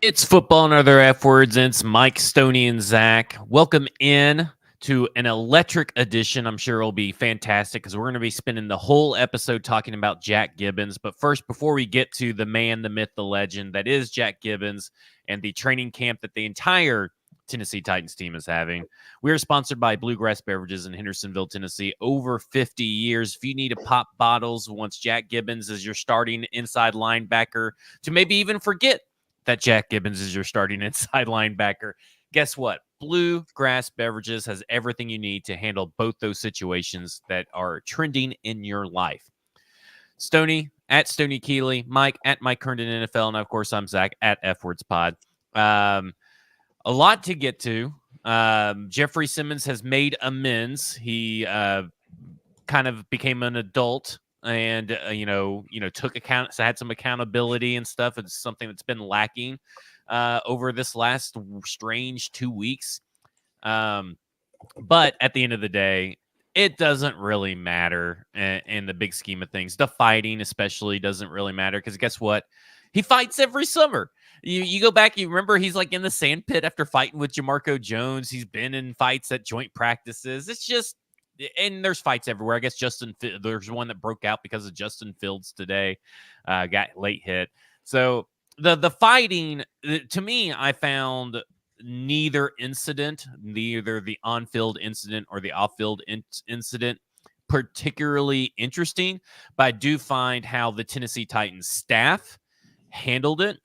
It's football and other F words, and it's Mike, Stoney, and Zach. Welcome in to an electric edition. I'm sure it'll be fantastic because we're going to be spending the whole episode talking about Jack Gibbens. But first, before we get to the man, the myth, the legend that is Jack Gibbens and the training camp that the entire Tennessee Titans team is having, we are sponsored by Bluegrass Beverages in Hendersonville, Tennessee. Over 50 years. If you need to pop bottles once Jack Gibbens is your starting inside linebacker, to maybe even forget that Jack Gibbens is your starting inside linebacker, guess what? Bluegrass Beverages has everything you need to handle both those situations that are trending in your life. Stoney, at Stoney Keeley, Mike, at Mike Herndon NFL, and of course, I'm Zach, at F Words Pod. A lot to get to. Jeffrey Simmons has made amends. He kind of became an adult and took account, so had some accountability and stuff. It's something that's been lacking over this last strange 2 weeks. But at the end of the day, it doesn't really matter in the big scheme of things. The fighting especially doesn't really matter because guess what? He fights every summer. You go back, you remember he's like in the sand pit after fighting with Jamarco Jones. He's been in fights at joint practices. It's just, and there's fights everywhere. I guess there's one that broke out because of Justin Fields today, got late hit. So the fighting, to me, I found neither the on-field incident or the off-field incident particularly interesting, but I do find how the Tennessee Titans staff handled it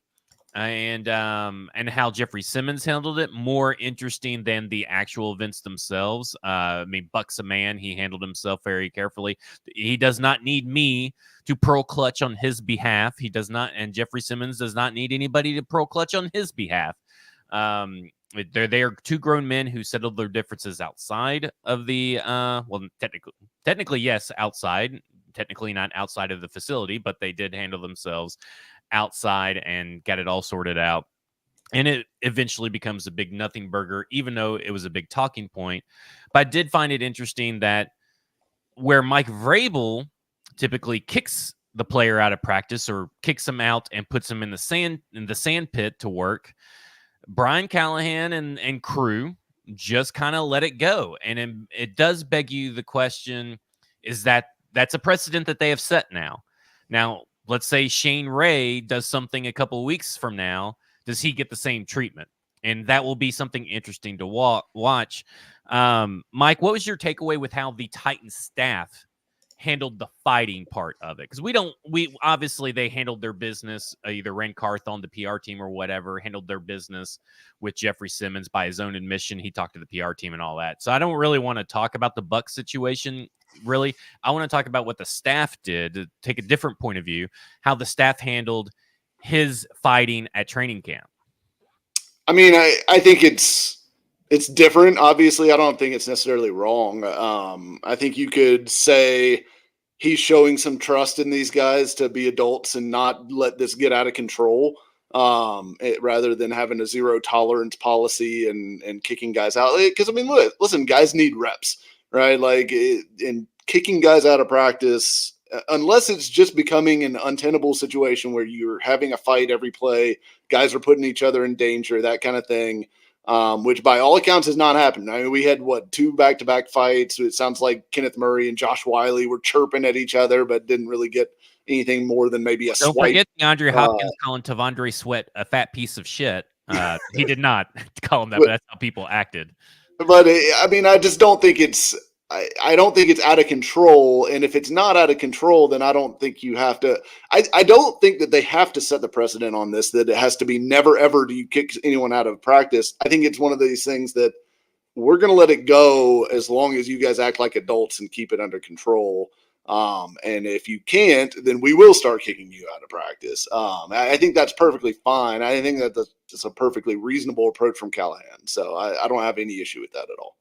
and how Jeffrey Simmons handled it more interesting than the actual events themselves. I mean, Buck's a man. He handled himself very carefully. He does not need me to pearl clutch on his behalf. He does not, and Jeffrey Simmons does not need anybody to pearl clutch on his behalf. They are two grown men who settled their differences outside of the technically yes, outside. Technically not outside of the facility, but they did handle themselves outside and got it all sorted out. And it eventually becomes a big nothing burger, even though it was a big talking point. But I did find it interesting that where Mike Vrabel typically kicks the player out of practice or kicks him out and puts him in the sand pit to work, Brian Callahan and crew just kind of let it go. And it does beg you the question, is that's a precedent that they have set now. Now, let's say Shane Ray does something a couple of weeks from now. Does he get the same treatment? And that will be something interesting to watch. Mike, what was your takeaway with how the Titans staff handled the fighting part of it? Because obviously they handled their business, either Ren Carthon, the PR team or whatever, handled their business with Jeffrey Simmons by his own admission. He talked to the PR team and all that. So I don't really want to talk about the Bucs situation. Really, I want to talk about what the staff did to take a different point of view, how the staff handled his fighting at training camp. I mean, I think it's different. Obviously, I don't think it's necessarily wrong. I think you could say he's showing some trust in these guys to be adults and not let this get out of control, rather than having a zero tolerance policy and kicking guys out. Because, I mean, listen, guys need reps. Right, in kicking guys out of practice, unless it's just becoming an untenable situation where you're having a fight every play, guys are putting each other in danger, that kind of thing, which by all accounts has not happened. I mean, we had, 2 back-to-back fights. It sounds like Kenneth Murray and Josh Wiley were chirping at each other, but didn't really get anything more than maybe a swipe. Don't forget DeAndre Hopkins calling Tavondre Sweat a fat piece of shit. He did not call him that, but that's how people acted. But I mean, I just don't think I don't think it's out of control. And if it's not out of control, then I don't think you have to. I don't think that they have to set the precedent on this, that it has to be never, ever do you kick anyone out of practice. I think it's one of these things that we're going to let it go as long as you guys act like adults and keep it under control. And if you can't, then we will start kicking you out of practice. I think that's perfectly fine. I think that that's a perfectly reasonable approach from Callahan. So I don't have any issue with that at all.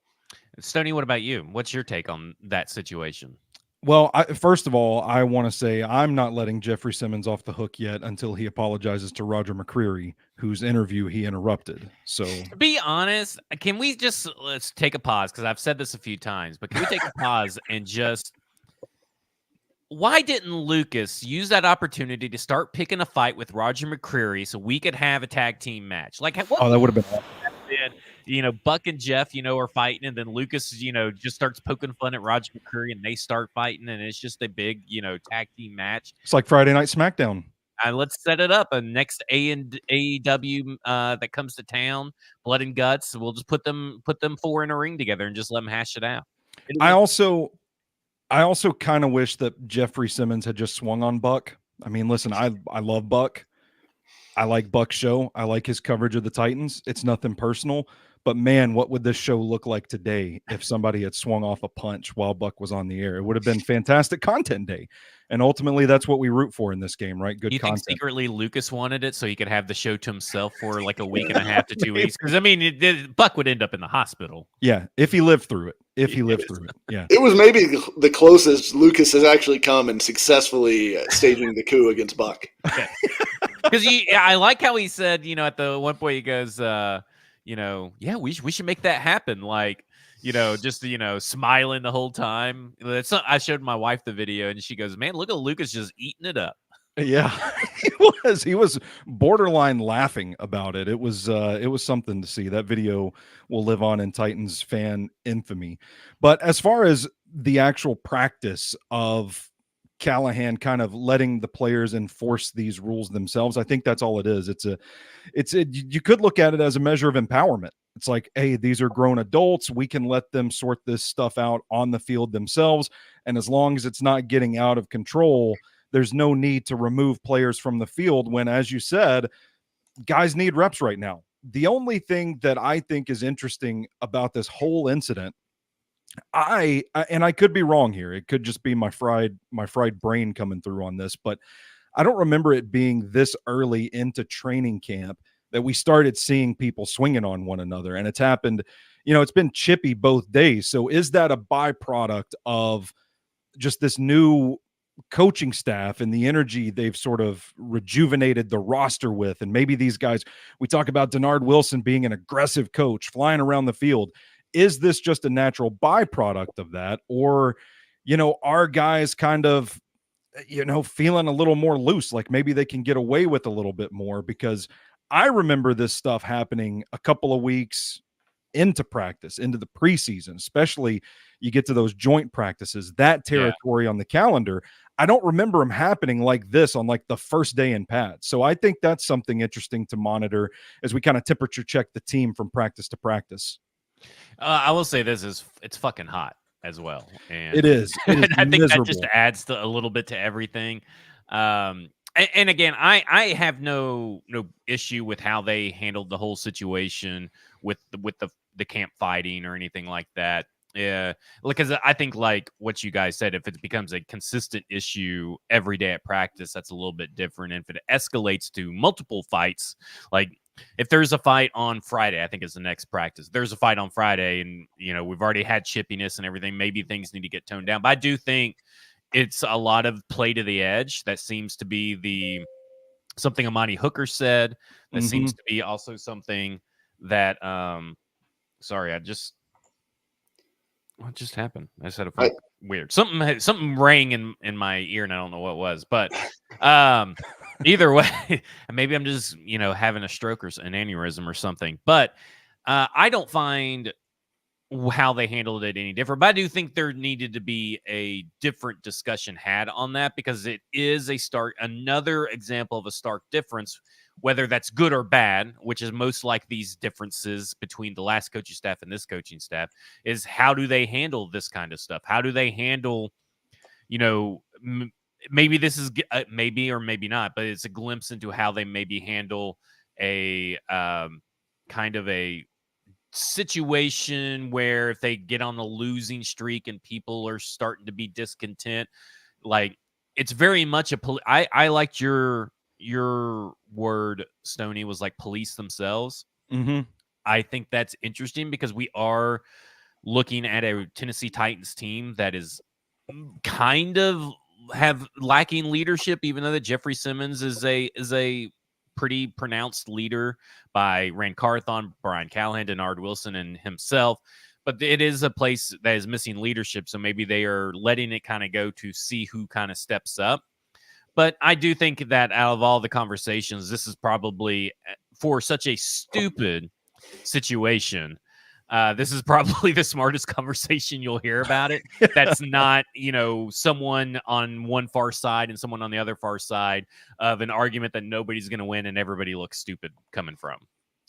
Stoney, what about you? What's your take on that situation? Well, first of all, I want to say I'm not letting Jeffrey Simmons off the hook yet until he apologizes to Roger McCreary, whose interview he interrupted. So, To be honest, can we just let's take a pause, because I've said this a few times, but can we take a pause and just, why didn't Lucas use that opportunity to start picking a fight with Roger McCreary so we could have a tag team match? Like, what that would have been Buck and Jeff, are fighting, and then Lucas, just starts poking fun at Roger McCreary, and they start fighting, and it's just a big, tag team match. It's like Friday Night SmackDown. Let's set it up. And next AEW that comes to town, Blood and Guts, we'll just put them four in a ring together and just let them hash it out. I also kind of wish that Jeffrey Simmons had just swung on Buck. I mean, listen, I love Buck. I like Buck's show. I like his coverage of the Titans. It's nothing personal. But man, what would this show look like today if somebody had swung off a punch while Buck was on the air? It would have been fantastic content day. And ultimately, that's what we root for in this game, right? Good content. Think secretly Lucas wanted it so he could have the show to himself for like a week and a half to 2 weeks? Because, I mean, Buck would end up in the hospital. Yeah, if he lived through it. Yeah. It was maybe the closest Lucas has actually come in successfully staging the coup against Buck. Because I like how he said, at the one point he goes, yeah, we should make that happen. Like, just, smiling the whole time. I showed my wife the video and she goes, man, look at Lucas just eating it up. Yeah, he was borderline laughing about it. It was something to see. That video will live on in Titans fan infamy. But as far as the actual practice of Callahan kind of letting the players enforce these rules themselves, I think that's all it is. You could look at it as a measure of empowerment. It's like, hey, these are grown adults. We can let them sort this stuff out on the field themselves. And as long as it's not getting out of control, there's no need to remove players from the field when, as you said, guys need reps right now. The only thing that I think is interesting about this whole incident, I could be wrong here. It could just be my fried brain coming through on this, but I don't remember it being this early into training camp that we started seeing people swinging on one another. And it's happened, it's been chippy both days. So is that a byproduct of just this new coaching staff and the energy they've sort of rejuvenated the roster with? And maybe these guys, we talk about Denard Wilson being an aggressive coach, flying around the field. Is this just a natural byproduct of that? Or, are guys kind of, feeling a little more loose, like maybe they can get away with a little bit more? Because I remember this stuff happening a couple of weeks into practice, into the preseason, especially you get to those joint practices, that territory on the calendar. I don't remember them happening like this on like the first day in pads. So I think that's something interesting to monitor as we kind of temperature check the team from practice to practice. I will say it's fucking hot as well. And it is. I think that just adds a little bit to everything. And again, I have no issue with how they handled the whole situation with the camp fighting or anything like that. Yeah, because I think like what you guys said, if it becomes a consistent issue every day at practice, that's a little bit different. And if it escalates to multiple fights, like if there's a fight on Friday, I think it's the next practice. There's a fight on Friday, and we've already had chippiness and everything. Maybe things need to get toned down. But I do think it's a lot of play to the edge. That seems to be something Amani Hooker said. That seems to be also something that sorry, what just happened? I said a weird something rang in my ear, and I don't know what it was. But either way, maybe I'm just having a stroke or an aneurysm or something. But I don't find how they handled it any different. But I do think there needed to be a different discussion had on that, because it is another example of a stark difference, whether that's good or bad, which is most like these differences between the last coaching staff and this coaching staff, is how do they handle this kind of stuff? How do they handle, maybe this is maybe or maybe not, but it's a glimpse into how they maybe handle a kind of a situation where if they get on a losing streak and people are starting to be discontent, Like, it's very much I liked your word, Stoney, was like police themselves. Mm-hmm. I think that's interesting because we are looking at a Tennessee Titans team that is kind of have lacking leadership, even though that Jeffrey Simmons is a pretty pronounced leader by Rand Carthon, Brian Callahan, Denard Wilson, and himself. But it is a place that is missing leadership, so maybe they are letting it kind of go to see who kind of steps up. But I do think that out of all the conversations, this is probably, for such a stupid situation, this is probably the smartest conversation you'll hear about it. That's not, someone on one far side and someone on the other far side of an argument that nobody's going to win and everybody looks stupid coming from.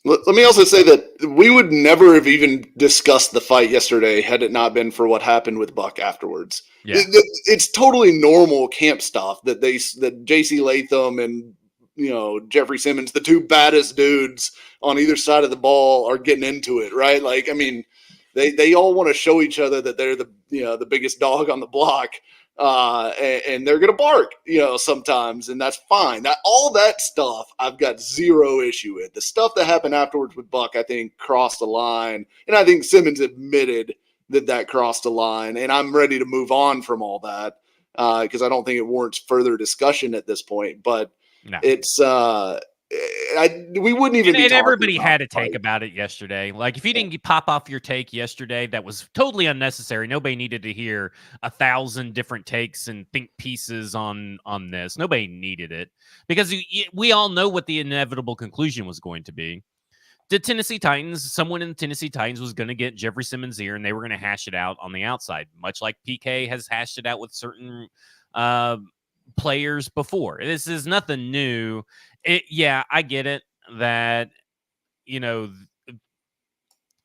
Let me also say that we would never have even discussed the fight yesterday had it not been for what happened with Buck afterwards. Yeah. It's totally normal camp stuff that JC Latham and Jeffrey Simmons, the two baddest dudes on either side of the ball, are getting into it, right? Like, I mean, they all want to show each other that they're the biggest dog on the block, and they're gonna bark, sometimes, and that's fine. All that stuff I've got zero issue with. The stuff that happened afterwards with Buck, I think, crossed the line, and I think Simmons admitted that crossed the line, and I'm ready to move on from all that because I don't think it warrants further discussion at this point. But no. It's we wouldn't even. And everybody had a take about it yesterday. Like, if you didn't pop off your take yesterday, that was totally unnecessary. Nobody needed to hear 1,000 different takes and think pieces on this. Nobody needed it because we all know what the inevitable conclusion was going to be. The Tennessee Titans, someone in the Tennessee Titans was going to get Jeffrey Simmons' ear, and they were going to hash it out on the outside, much like PK has hashed it out with certain players before. This is nothing new. I get it that,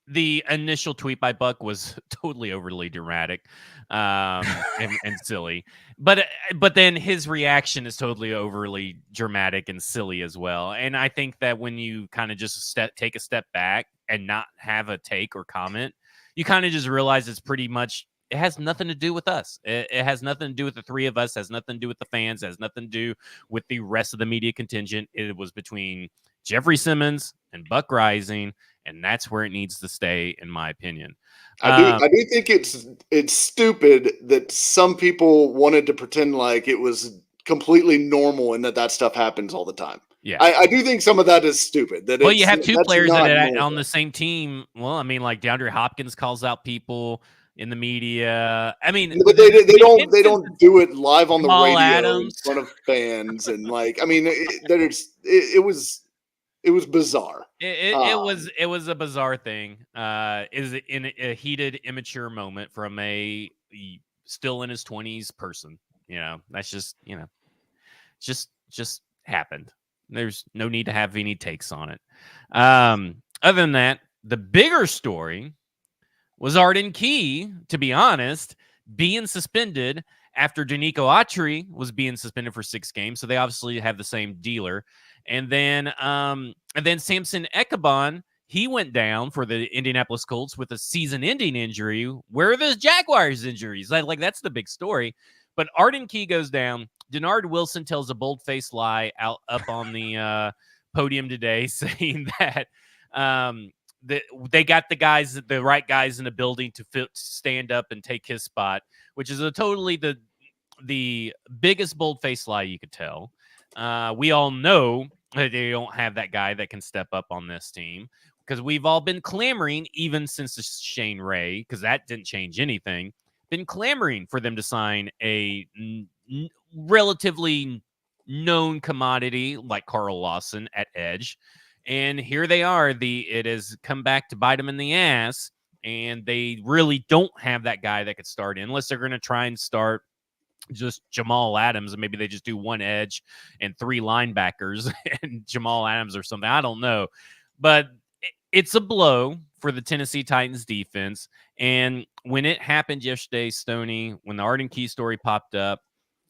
the initial tweet by Buck was totally overly dramatic and silly, but then his reaction is totally overly dramatic and silly as well. And I think that when you kind of just take a step back and not have a take or comment, you kind of just realize it's pretty much, it has nothing to do with us. It has nothing to do with the three of us, has nothing to do with the fans, has nothing to do with the rest of the media contingent. It was between Jeffrey Simmons and Buck Rising, and that's where it needs to stay, in my opinion. I do think it's stupid that some people wanted to pretend like it was completely normal and that stuff happens all the time. Yeah, I do think some of that is stupid. Well, you have two players that on the same team. Well, I mean, like DeAndre Hopkins calls out people in the media. I mean, but they don't do it live on the radio Adams. in front of fans, and like, I mean, it was bizarre. It was a bizarre thing. Is in a heated, immature moment from a still in his 20s person. That's just happened. There's no need to have any takes on it. Other than that, the bigger story was Arden Key, to be honest, being suspended after Danico Autry was being suspended for 6 games. So they obviously have the same dealer. And then Samson Ekabon, he went down for the Indianapolis Colts with a season-ending injury. Where are the Jaguars' injuries? Like that's the big story. But Arden Key goes down. Denard Wilson tells a bold-faced lie up on the podium today, saying that they got the right guys in the building to stand up and take his spot, which is totally the biggest bold-faced lie you could tell. We all know that they don't have that guy that can step up on this team because we've all been clamoring, even since Shane Ray, because that didn't change anything, been clamoring for them to sign a relatively known commodity like Carl Lawson at edge. And here they are. It has come back to bite them in the ass, and they really don't have that guy that could start in unless they're going to try and start just Jamal Adams, and maybe they just do 1 edge and 3 linebackers and Jamal Adams or something. I don't know. But it's a blow for the Tennessee Titans defense. And when it happened yesterday, Stoney, when the Arden Key story popped up,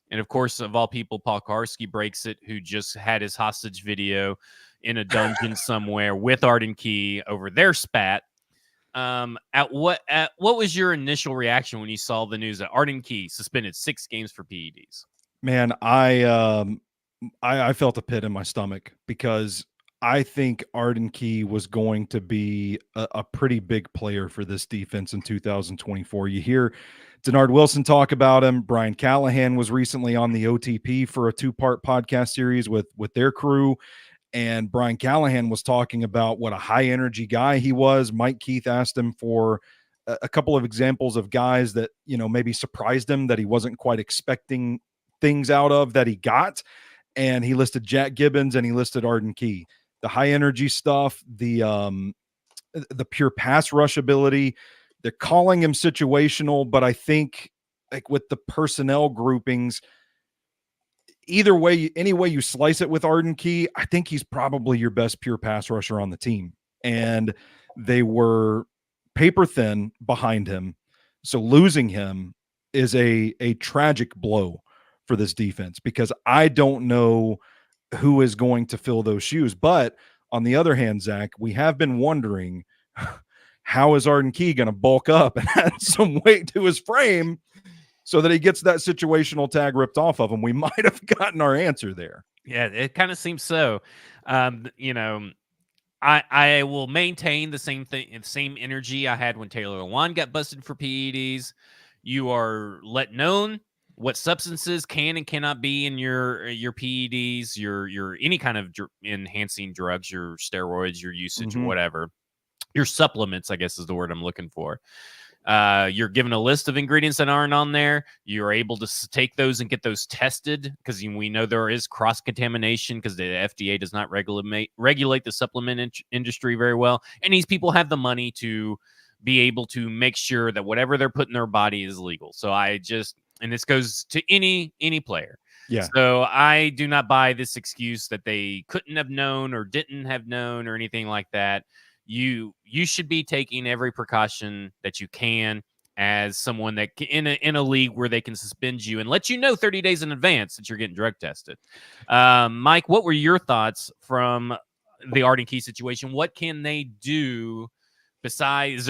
and of course, of all people, Paul Karski breaks it, who just had his hostage video in a dungeon somewhere with Arden Key over their spat. At what was your initial reaction when you saw the news that Arden Key suspended 6 games for PEDs? Man, I felt a pit in my stomach because I think Arden Key was going to be a pretty big player for this defense in 2024. You hear Denard Wilson talk about him. Brian Callahan was recently on the OTP for a 2-part podcast series with their crew. And Brian Callahan was talking about what a high energy guy he was. Mike Keith asked him for a couple of examples of guys that, maybe surprised him that he wasn't quite expecting things out of that he got. And he listed Jack Gibbons and he listed Arden Key. The high energy stuff, the pure pass rush ability. They're calling him situational, but I think like with the personnel groupings, either way, any way you slice it with Arden Key, I think he's probably your best pure pass rusher on the team. And they were paper thin behind him. So losing him is a tragic blow for this defense because I don't know who is going to fill those shoes. But on the other hand, Zach, we have been wondering how is Arden Key going to bulk up and add some weight to his frame so that he gets that situational tag ripped off of him. We might have gotten our answer there. Yeah, it kind of seems so. I will maintain the same thing, the same energy I had when Taylor Lewan got busted for PEDs. You are let known what substances can and cannot be in your PEDs, your any kind of enhancing drugs, your steroids, your usage, or whatever. Your supplements, I guess, is the word I'm looking for. You're given a list of ingredients that aren't on there. You're able to take those and get those tested because we know there is cross-contamination because the FDA does not regulate the supplement industry very well. And these people have the money to be able to make sure that whatever they're putting in their body is legal. So and this goes to any player. Yeah. So I do not buy this excuse that they couldn't have known or didn't have known or anything like that. You should be taking every precaution that you can as someone that in a league where they can suspend you and let you know 30 days in advance that you're getting drug tested. Mike, what were your thoughts from the Arden Key situation? What can they do besides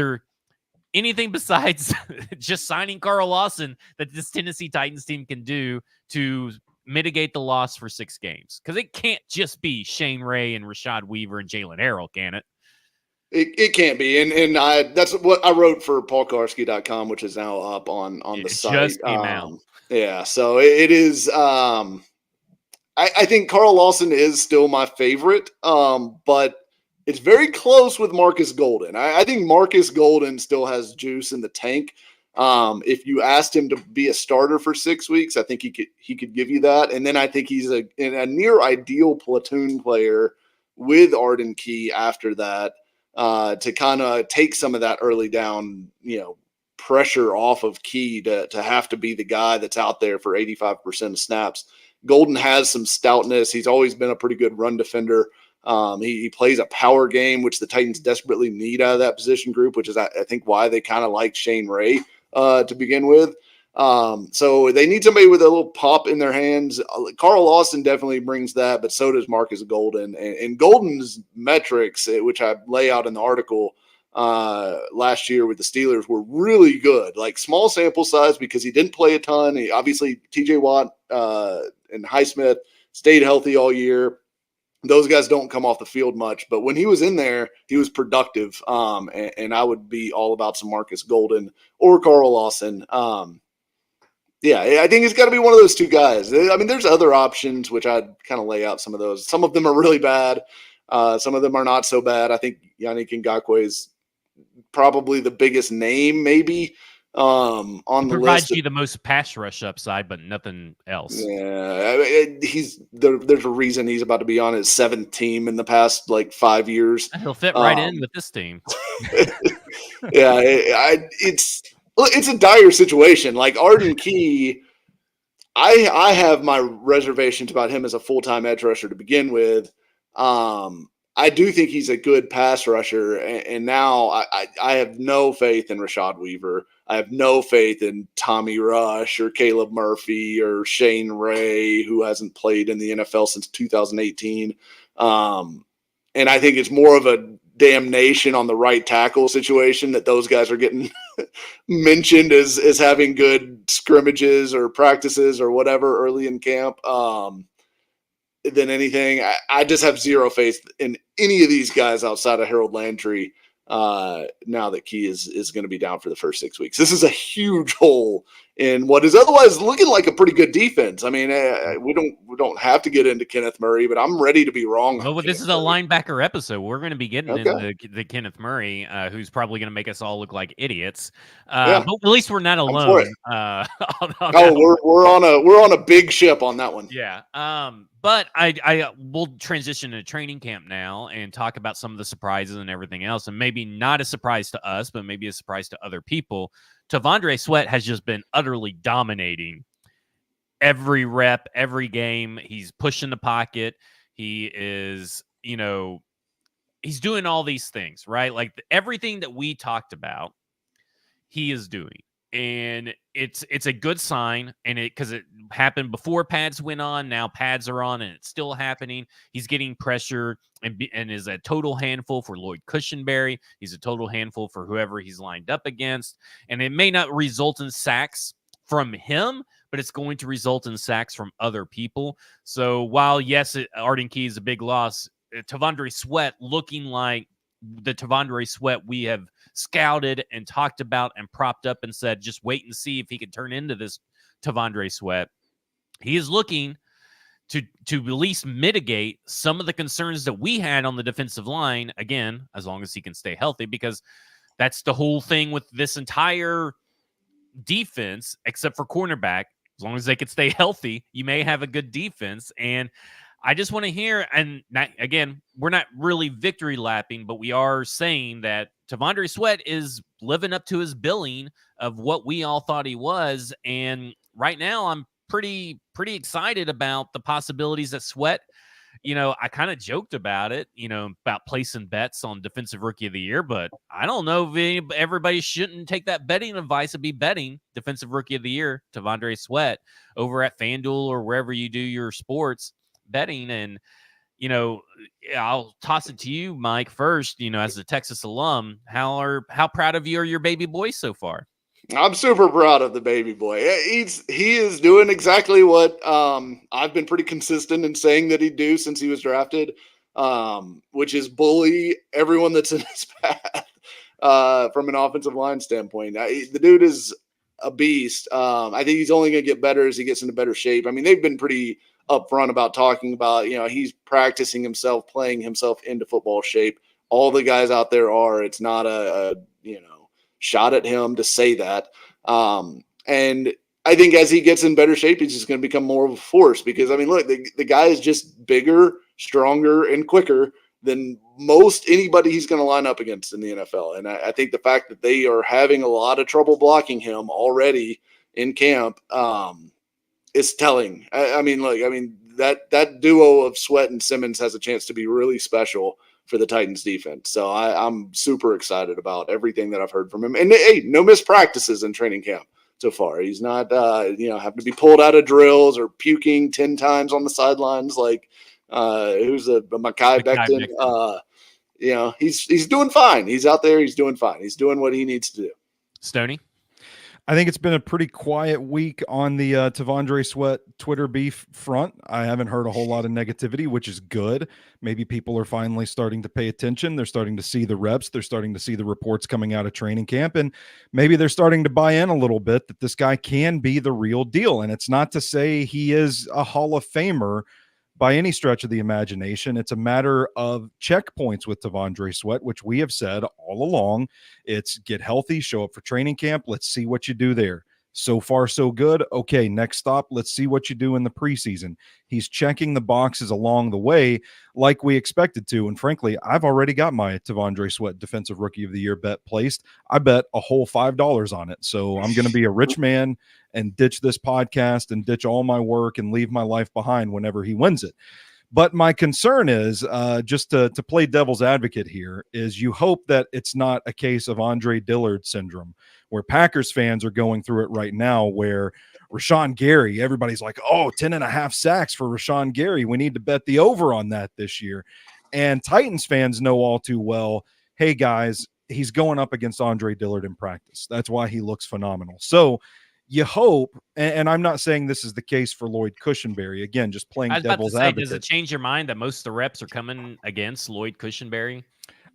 anything besides just signing Carl Lawson that this Tennessee Titans team can do to mitigate the loss for 6 games? Because it can't just be Shane Ray and Rashad Weaver and Jalen Harrell, can it? It can't be. And that's what I wrote for paulkarski.com, which is now up on the site. It just came out. Yeah, so it is I think Carl Lawson is still my favorite, but it's very close with Marcus Golden. I think Marcus Golden still has juice in the tank. If you asked him to be a starter for 6 weeks, I think he could give you that. And then I think he's a near ideal platoon player with Arden Key after that to kind of take some of that early down, pressure off of Key to have to be the guy that's out there for 85% of snaps. Golden has some stoutness. He's always been a pretty good run defender. He plays a power game, which the Titans desperately need out of that position group, which is, I think, why they kind of like Shane Ray to begin with. So they need somebody with a little pop in their hands. Carl Lawson definitely brings that, but so does Marcus Golden. And Golden's metrics, which I lay out in the article last year with the Steelers, were really good. Like small sample size because he didn't play a ton. He obviously TJ Watt and Highsmith stayed healthy all year. Those guys don't come off the field much, but when he was in there, he was productive. And I would be all about some Marcus Golden or Carl Lawson. Yeah, I think it's got to be one of those two guys. I mean, there's other options, which I'd kind of lay out some of those. Some of them are really bad. Some of them are not so bad. I think Yannick Ngakoue is probably the biggest name, maybe, on the list. Provides you the most pass rush upside, but nothing else. Yeah, there's a reason he's about to be on his 7th team in the past, 5 years. He'll fit right in with this team. Yeah, it's a dire situation. Like Arden Key, I have my reservations about him as a full-time edge rusher to begin with. I do think he's a good pass rusher, and now I have no faith in Rashad Weaver. I have no faith in Tommy Rush or Caleb Murphy or Shane Ray, who hasn't played in the NFL since 2018. And I think it's more of a damnation on the right tackle situation that those guys are getting mentioned as having good scrimmages or practices or whatever early in camp than anything. I just have zero faith in any of these guys outside of Harold Landry now that Key is going to be down for the first 6 weeks. This is a huge hole in what is otherwise looking like a pretty good defense. I mean, we don't have to get into Kenneth Murray, but I'm ready to be wrong. Well, this is a linebacker episode. We're going to be getting into the Kenneth Murray, who's probably going to make us all look like idiots. But at least we're not alone. We're on a big ship on that one. Yeah. But I will transition to training camp now and talk about some of the surprises and everything else, and maybe not a surprise to us, but maybe a surprise to other people. T'Vondre Sweat has just been utterly dominating every rep, every game. He's pushing the pocket. He is, he's doing all these things, right? Like everything that we talked about, he is doing. And it's a good sign, and because it happened before pads went on, now pads are on, and it's still happening. He's getting pressure and is a total handful for Lloyd Cushenberry. He's a total handful for whoever he's lined up against, and it may not result in sacks from him, but it's going to result in sacks from other people. So while yes, Arden Key is a big loss, T'Vondre Sweat looking like the T'Vondre Sweat we have scouted and talked about and propped up and said, just wait and see if he can turn into this T'Vondre Sweat. He is looking to at least mitigate some of the concerns that we had on the defensive line, again, as long as he can stay healthy, because that's the whole thing with this entire defense, except for cornerback. As long as they can stay healthy, you may have a good defense. And I just want to hear, and again, we're not really victory lapping, but we are saying that T'Vondre Sweat is living up to his billing of what we all thought he was. And right now I'm pretty excited about the possibilities that Sweat, I kind of joked about it, about placing bets on Defensive Rookie of the Year, but I don't know if everybody shouldn't take that betting advice and be betting Defensive Rookie of the Year, T'Vondre Sweat, over at FanDuel or wherever you do your sports betting. And I'll toss it to you, Mike, first. As a Texas alum, how proud of you are your baby boys so far? I'm super proud of the baby boy. He is doing exactly what I've been pretty consistent in saying that he'd do since he was drafted, which is bully everyone that's in his path from an offensive line standpoint. The dude is a beast. I think he's only going to get better as he gets into better shape. I mean, they've been pretty upfront about talking about, he's practicing himself, playing himself into football shape. All the guys out there are. It's not a shot at him to say that. And I think as he gets in better shape, he's just going to become more of a force because, I mean, look, the guy is just bigger, stronger, and quicker than most anybody he's going to line up against in the NFL. And I think the fact that they are having a lot of trouble blocking him already in camp is telling. That duo of Sweat and Simmons has a chance to be really special for the Titans defense. So I'm super excited about everything that I've heard from him. And hey, no missed practices in training camp so far. He's not, having to be pulled out of drills or puking 10 times on the sidelines. Like who's a Mekhi Becton. He's doing fine. He's out there. He's doing fine. He's doing what he needs to do. Stoney? I think it's been a pretty quiet week on the T'Vondre Sweat Twitter beef front. I haven't heard a whole lot of negativity, which is good. Maybe people are finally starting to pay attention. They're starting to see the reps. They're starting to see the reports coming out of training camp. And maybe they're starting to buy in a little bit that this guy can be the real deal. And it's not to say he is a Hall of Famer by any stretch of the imagination. It's a matter of checkpoints with T'Vondre Sweat, which we have said all along. It's get healthy, show up for training camp. Let's see what you do there. So far, so good. Okay, next stop. Let's see what you do in the preseason. He's checking the boxes along the way like we expected to. And frankly, I've already got my T'Vondre Sweat Defensive Rookie of the Year bet placed. I bet a whole $5 on it. So I'm going to be a rich man and ditch this podcast and ditch all my work and leave my life behind whenever he wins it. But my concern is, just to play devil's advocate here, is you hope that it's not a case of Andre Dillard syndrome, where Packers fans are going through it right now, where Rashawn Gary, everybody's like, 10.5 sacks for Rashawn Gary. We need to bet the over on that this year. And Titans fans know all too well, hey guys, he's going up against Andre Dillard in practice. That's why he looks phenomenal. So you hope, and I'm not saying this is the case for Lloyd Cushenberry. Again, just playing I was about to devil's say, advocate. does it change your mind that most of the reps are coming against Lloyd Cushenberry?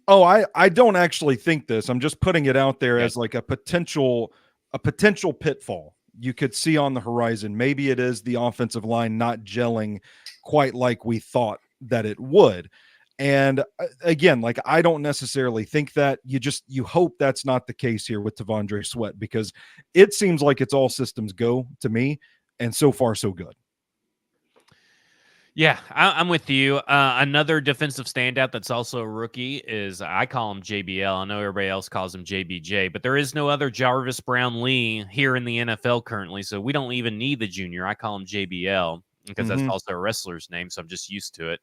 Oh, I don't actually think this. I'm just putting it out there Okay. as like a potential pitfall you could see on the horizon. Maybe it is the offensive line not gelling quite like we thought that it would. And again, like, I don't necessarily think that. You hope that's not the case here with Tavondre Sweat, because it seems like it's all systems go to me, and so far so good. Yeah, I'm with you. Another defensive standout that's also a rookie is, I call him JBL. I know everybody else calls him JBJ, but there is no other Jarvis Brown-Lee here in the NFL currently, so we don't even need the junior. I call him JBL because that's also a wrestler's name, so I'm just used to it.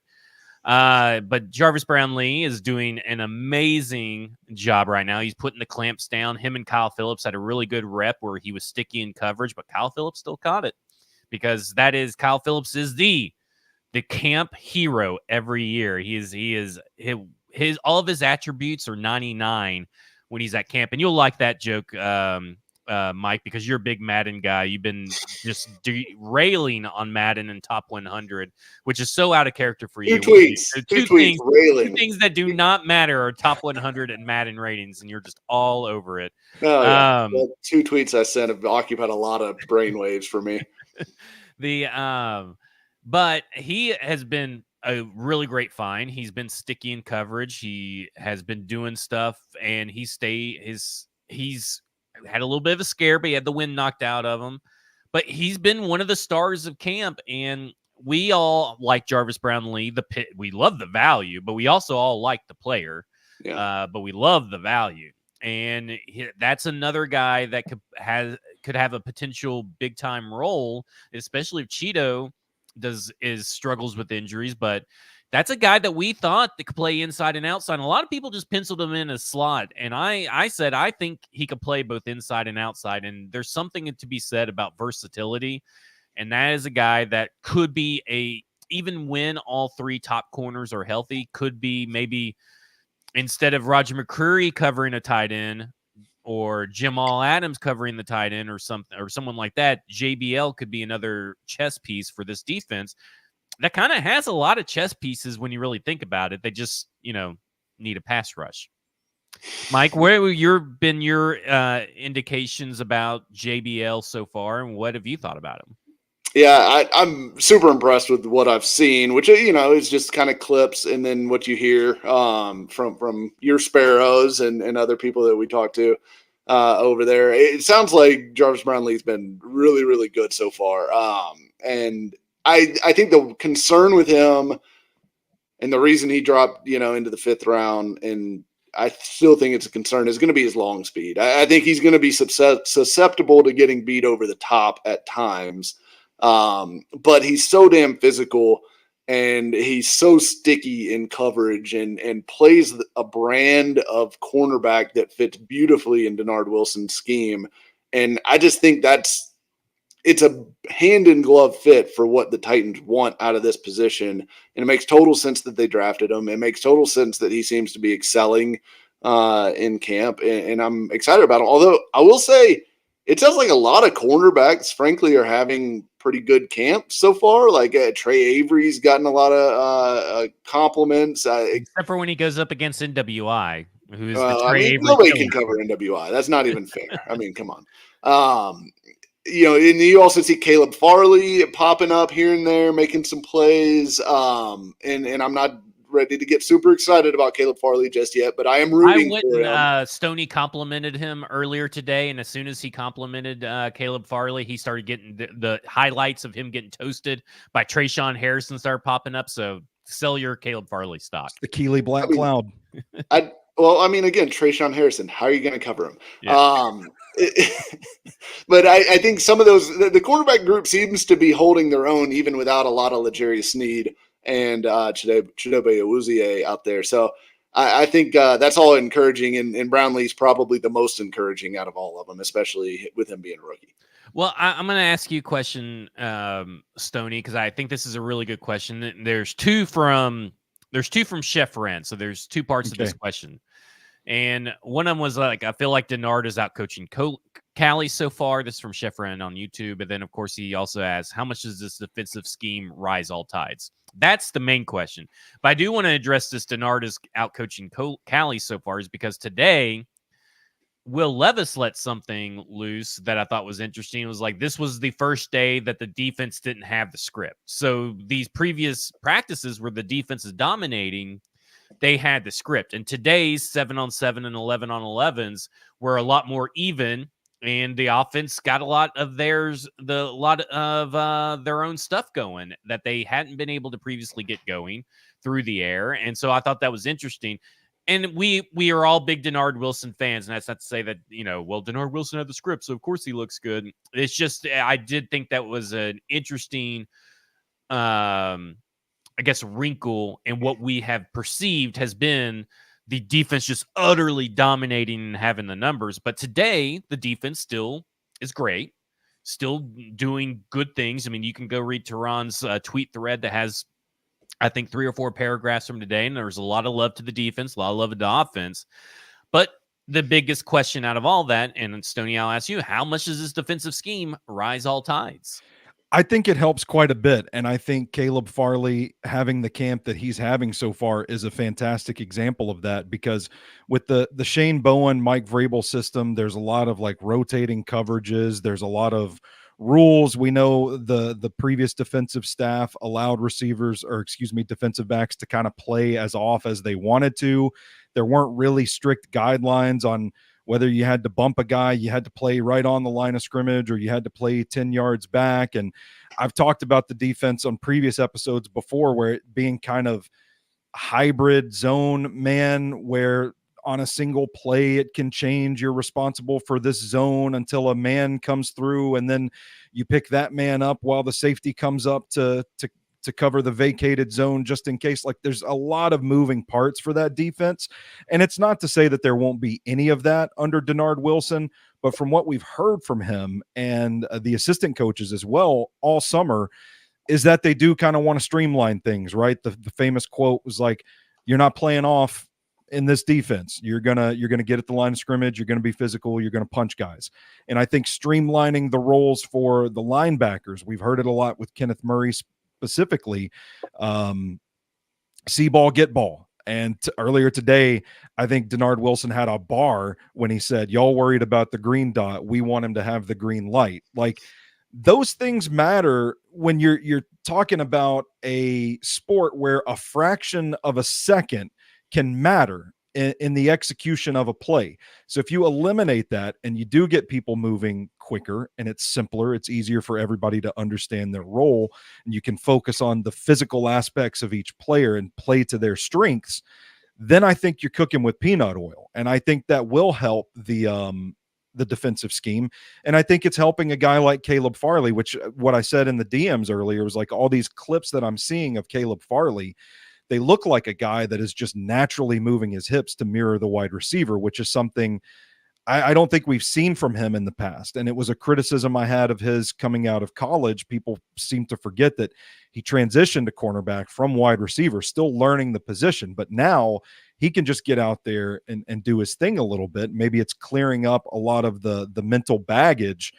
But Jarvis Brown-Lee is doing an amazing job right now. He's putting the clamps down. Him and Kyle Phillips had a really good rep where he was sticky in coverage, but Kyle Phillips still caught it, because Kyle Phillips is the camp hero every year. His all of his attributes are 99 when he's at camp. And you'll like that joke, Mike, because you're a big Madden guy. You've been just railing on Madden and top 100, which is so out of character for you. Two things that do not matter are top 100 and Madden ratings, and you're just all over it. Oh, yeah. Well, 2 tweets I sent have occupied a lot of brainwaves for me. But he has been a really great find. He's been sticky in coverage. He has been doing stuff, and he's had a little bit of a scare, but he had the wind knocked out of him. But he's been one of the stars of camp, and we all like Jarvis Brown-Lee. We love the value, but we also all like the player. Yeah. But we love the value, and that's another guy that could have a potential big time role, especially if Cheeto struggles with injuries. But that's a guy that we thought that could play inside and outside. And a lot of people just penciled him in as slot. And I said, I think he could play both inside and outside. And there's something to be said about versatility. And that is a guy that could be even when all 3 top corners are healthy, could be maybe, instead of Roger McCreary covering a tight end or Jamal Adams covering the tight end or something, or someone like that, JBL could be another chess piece for this defense that kind of has a lot of chess pieces when you really think about it. They just, need a pass rush. Mike, where have been your indications about JBL so far, and what have you thought about him? Yeah, I'm super impressed with what I've seen, which, is just kind of clips and then what you hear from your Sparrows and other people that we talk to over there. It sounds like Jarvis Brown-Lee's been really, really good so far. And I think the concern with him and the reason he dropped, into the 5th round, and I still think it's a concern, is going to be his long speed. I think he's going to be susceptible to getting beat over the top at times. But he's so damn physical, and he's so sticky in coverage, and plays a brand of cornerback that fits beautifully in Denard Wilson's scheme. And I just think it's a hand in glove fit for what the Titans want out of this position. And it makes total sense that they drafted him. It makes total sense that he seems to be excelling in camp, and I'm excited about him. Although I will say, it sounds like a lot of cornerbacks, frankly, are having pretty good camps so far. Like Trey Avery's gotten a lot of compliments. Except for when he goes up against NWI, who's the Trey Avery. Nobody can cover NWI. That's not even fair. I mean, come on. And you also see Caleb Farley popping up here and there, making some plays. And I'm not ready to get super excited about Caleb Farley just yet, but I am rooting for him. Stoney complimented him earlier today, and as soon as he complimented Caleb Farley, he started getting the highlights of him getting toasted by Trayshawn Harrison started popping up. So sell your Caleb Farley stock. The Keeley Black Cloud. Again, Trayshawn Harrison, how are you going to cover him? Yeah. But I think some of those, the cornerback group seems to be holding their own even without a lot of L'Jarius Sneed and Chidobe Awuzie out there. So I think that's all encouraging, and Brownlee's probably the most encouraging out of all of them, especially with him being a rookie. Well, I'm going to ask you a question, Stoney, because I think this is a really good question. There's two from There's two from Chef Ren, so there's two parts of this question. And one of them was like, I feel like Denard is out coaching Callie so far. This is from Chef Ren on YouTube. And then, of course, he also asks, how much does this defensive scheme rise all tides? That's the main question. But I do want to address this Denard is out coaching Callie so far, is because today Will Levis let something loose that I thought was interesting. It was like, this was the first day that the defense didn't have the script. So these previous practices where the defense is dominating, they had the script. And today's 7-on-7 and 11-on-11s were a lot more even, and the offense got a lot of their own stuff going that they hadn't been able to previously get going through the air. And so I thought that was interesting. And we are all big Denard Wilson fans, and that's not to say that, well, Denard Wilson had the script, so of course he looks good. It's just, I did think that was an interesting, I guess, wrinkle in what we have perceived has been the defense just utterly dominating and having the numbers. But today, the defense still is great, still doing good things. I mean, you can go read Tehran's tweet thread that has, I think, 3 or 4 paragraphs from today, and there's a lot of love to the defense, a lot of love to the offense. But the biggest question out of all that, and Stoney, I'll ask you, how much does this defensive scheme rise all tides? I think it helps quite a bit, and I think Caleb Farley having the camp that he's having so far is a fantastic example of that, because with the Shane Bowen, Mike Vrabel system, there's a lot of like rotating coverages. There's a lot of rules. We know the previous defensive staff allowed defensive backs to kind of play as off as they wanted to. There weren't really strict guidelines on whether you had to bump a guy, you had to play right on the line of scrimmage, or you had to play 10 yards back. And I've talked about the defense on previous episodes before, where it being kind of hybrid zone man, where on a single play it can change. You're responsible for this zone until a man comes through, and then you pick that man up while the safety comes up to cover the vacated zone, just in case. Like, there's a lot of moving parts for that defense. And it's not to say that there won't be any of that under Denard Wilson, but from what we've heard from him and the assistant coaches as well all summer, is that they do kind of want to streamline things, right? The famous quote was like, you're not playing off in this defense. You're gonna get at the line of scrimmage. You're gonna be physical. You're gonna punch guys. And I think streamlining the roles for the linebackers, we've heard it a lot with Kenneth Murray specifically. See ball, get ball. And earlier today, I think Denard Wilson had a bar when he said, y'all worried about the green dot, we want him to have the green light. Like, those things matter when you're talking about a sport where a fraction of a second can matter in the execution of a play. So if you eliminate that and you do get people moving quicker, and it's simpler, it's easier for everybody to understand their role, and you can focus on the physical aspects of each player and play to their strengths, then I think you're cooking with peanut oil. And I think that will help the defensive scheme. And I think it's helping a guy like Caleb Farley, which what I said in the DMs earlier was like, all these clips that I'm seeing of Caleb Farley, they look like a guy that is just naturally moving his hips to mirror the wide receiver, which is something I don't think we've seen from him in the past. And it was a criticism I had of his coming out of college. People seem to forget that he transitioned to cornerback from wide receiver, still learning the position. But now he can just get out there and do his thing a little bit. Maybe it's clearing up a lot of the mental baggage,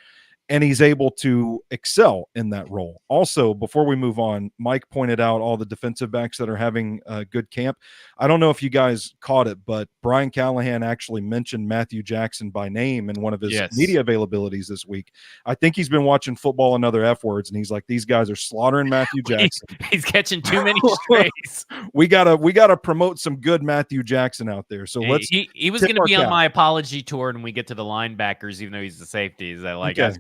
and he's able to excel in that role. Also, before we move on, Mike pointed out all the defensive backs that are having a good camp. I don't know if you guys caught it, but Brian Callahan actually mentioned Matthew Jackson by name in one of his media availabilities this week. I think he's been watching Football and Other F Words, and he's like, these guys are slaughtering Matthew Jackson. He's catching too many strays. We gotta promote some good Matthew Jackson out there. So let's. He was going to be on my apology tour when we get to the linebackers, even though he's the safety. Is that like, okay.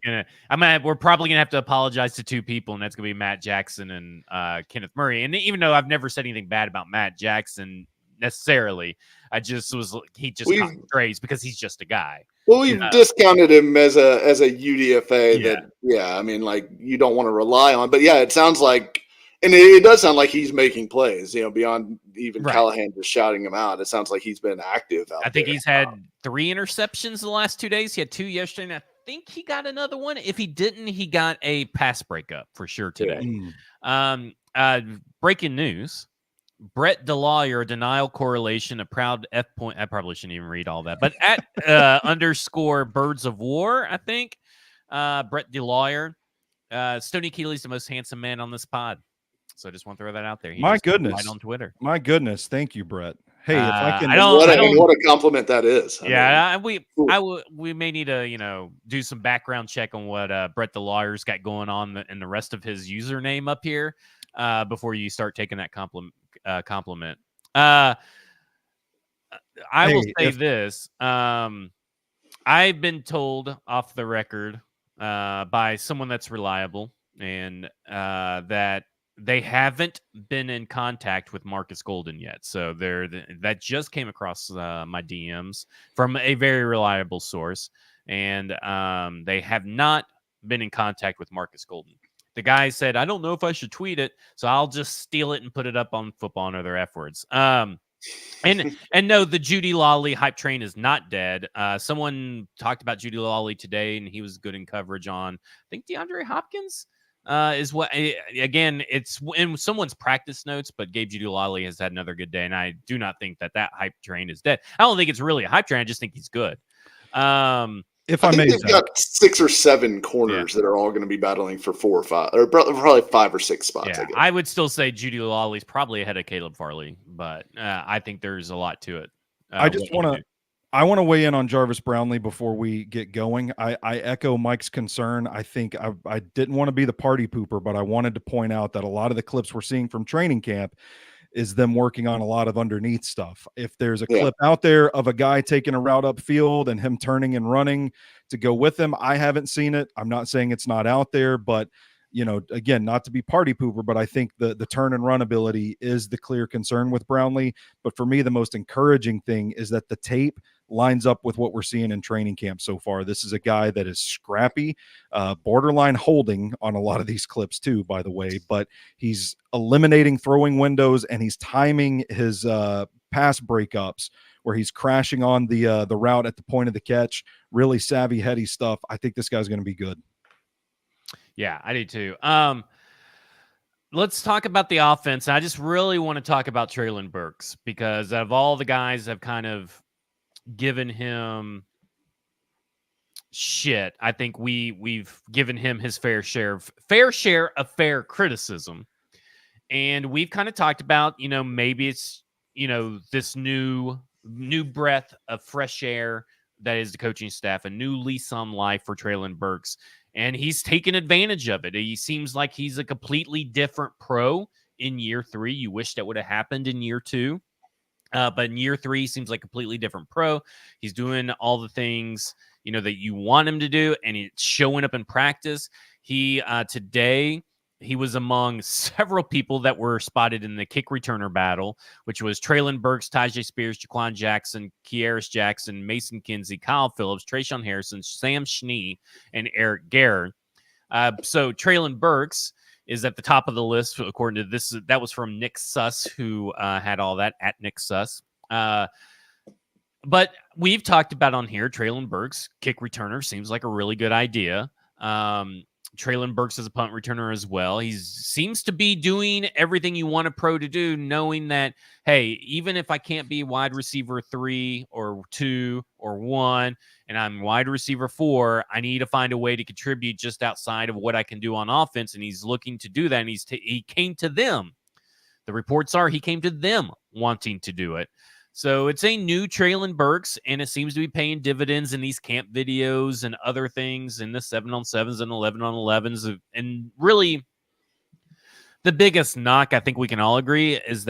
We're probably gonna have to apologize to two people, and that's gonna be Matt Jackson and Kenneth Murray. And even though I've never said anything bad about Matt Jackson necessarily, he just caught strays because he's just a guy. Well, we've discounted him as a UDFA. Yeah. I mean, like, you don't want to rely on, but yeah, it sounds like, and it does sound like he's making plays. Beyond even Callahan just shouting him out, it sounds like he's been active out there. I think he's had 3 interceptions the last 2 days. He had 2 yesterday. And I think he got another one. If he didn't, he got a pass breakup for sure today. Breaking news. Brett DeLawyer, denial correlation, a proud F point. I probably shouldn't even read all that, but at underscore birds of war, I think. Brett DeLawyer. Stoney Keeley's the most handsome man on this pod. So I just want to throw that out there. He My just goodness. right on Twitter. My goodness. Thank you, Brett. Hey, if I can, what a compliment that is. We may need to, do some background check on what Brett DeLawyer's got going on and the rest of his username up here before you start taking that compliment. I will say this. I've been told off the record by someone that's reliable and that they haven't been in contact with Marcus Golden yet. So that just came across my DMs from a very reliable source, and they have not been in contact with Marcus Golden. The guy said, I don't know if I should tweet it, so I'll just steal it and put it up on Football and Other F Words. And no, the Judy Lawley hype train is not dead. Someone talked about Judy Lawley today, and he was good in coverage on, I think, DeAndre Hopkins. Is what again? It's in someone's practice notes, but Gabe Judy Lawley has had another good day, and I do not think that hype train is dead. I don't think it's really a hype train. I just think he's good. If I may, they've got 6 or 7 corners that are all going to be battling for 4 or 5, or probably 5 or 6 spots. Yeah, I would still say Judy Lawley's probably ahead of Caleb Farley, but I think there's a lot to it. I want to weigh in on Jarvis Brownlee before we get going. I echo Mike's concern. I think I didn't want to be the party pooper, but I wanted to point out that a lot of the clips we're seeing from training camp is them working on a lot of underneath stuff. If there's a clip out there of a guy taking a route upfield and him turning and running to go with him, I haven't seen it. I'm not saying it's not out there, but again, not to be party pooper, but I think the turn and run ability is the clear concern with Brownlee. But for me, the most encouraging thing is that the tape lines up with what we're seeing in training camp so far. This is a guy that is scrappy, borderline holding on a lot of these clips too, by the way, but he's eliminating throwing windows and he's timing his pass breakups where he's crashing on the route at the point of the catch. Really savvy, heady stuff. I think this guy's going to be good. Yeah, I do too. Let's talk about the offense. I just really want to talk about Treylon Burks because of all the guys have kind of given him shit. I think we've given him his fair share of fair criticism. And we've kind of talked about, maybe it's, this new breath of fresh air that is the coaching staff, a new lease on life for Treylon Burks. And he's taken advantage of it. He seems like he's a completely different pro in year 3. You wish that would have happened in year 2. But in year 3, he seems like a completely different pro. He's doing all the things, that you want him to do, and it's showing up in practice. Today, he was among several people that were spotted in the kick returner battle, which was Treylon Burks, Tyjae Spears, Jaquan Jackson, Kearis Jackson, Mason Kinsey, Kyle Phillips, Trayshawn Harrison, Sam Schnee, and Eric Garrett. So Treylon Burks is at the top of the list, according to this. That was from Nick Suss, who had all that at Nick Suss. But we've talked about on here, Treylon Burks, kick returner, seems like a really good idea. Treylon Burks is a punt returner as well. He seems to be doing everything you want a pro to do, knowing that, hey, even if I can't be wide receiver 3 or 2 or 1, and I'm wide receiver 4, I need to find a way to contribute just outside of what I can do on offense. And he's looking to do that. And he came to them. The reports are he came to them wanting to do it. So it's a new Treylon Burks, and it seems to be paying dividends in these camp videos and other things in the 7-on-7s and 11-on-11s. And really, the biggest knock, I think we can all agree, is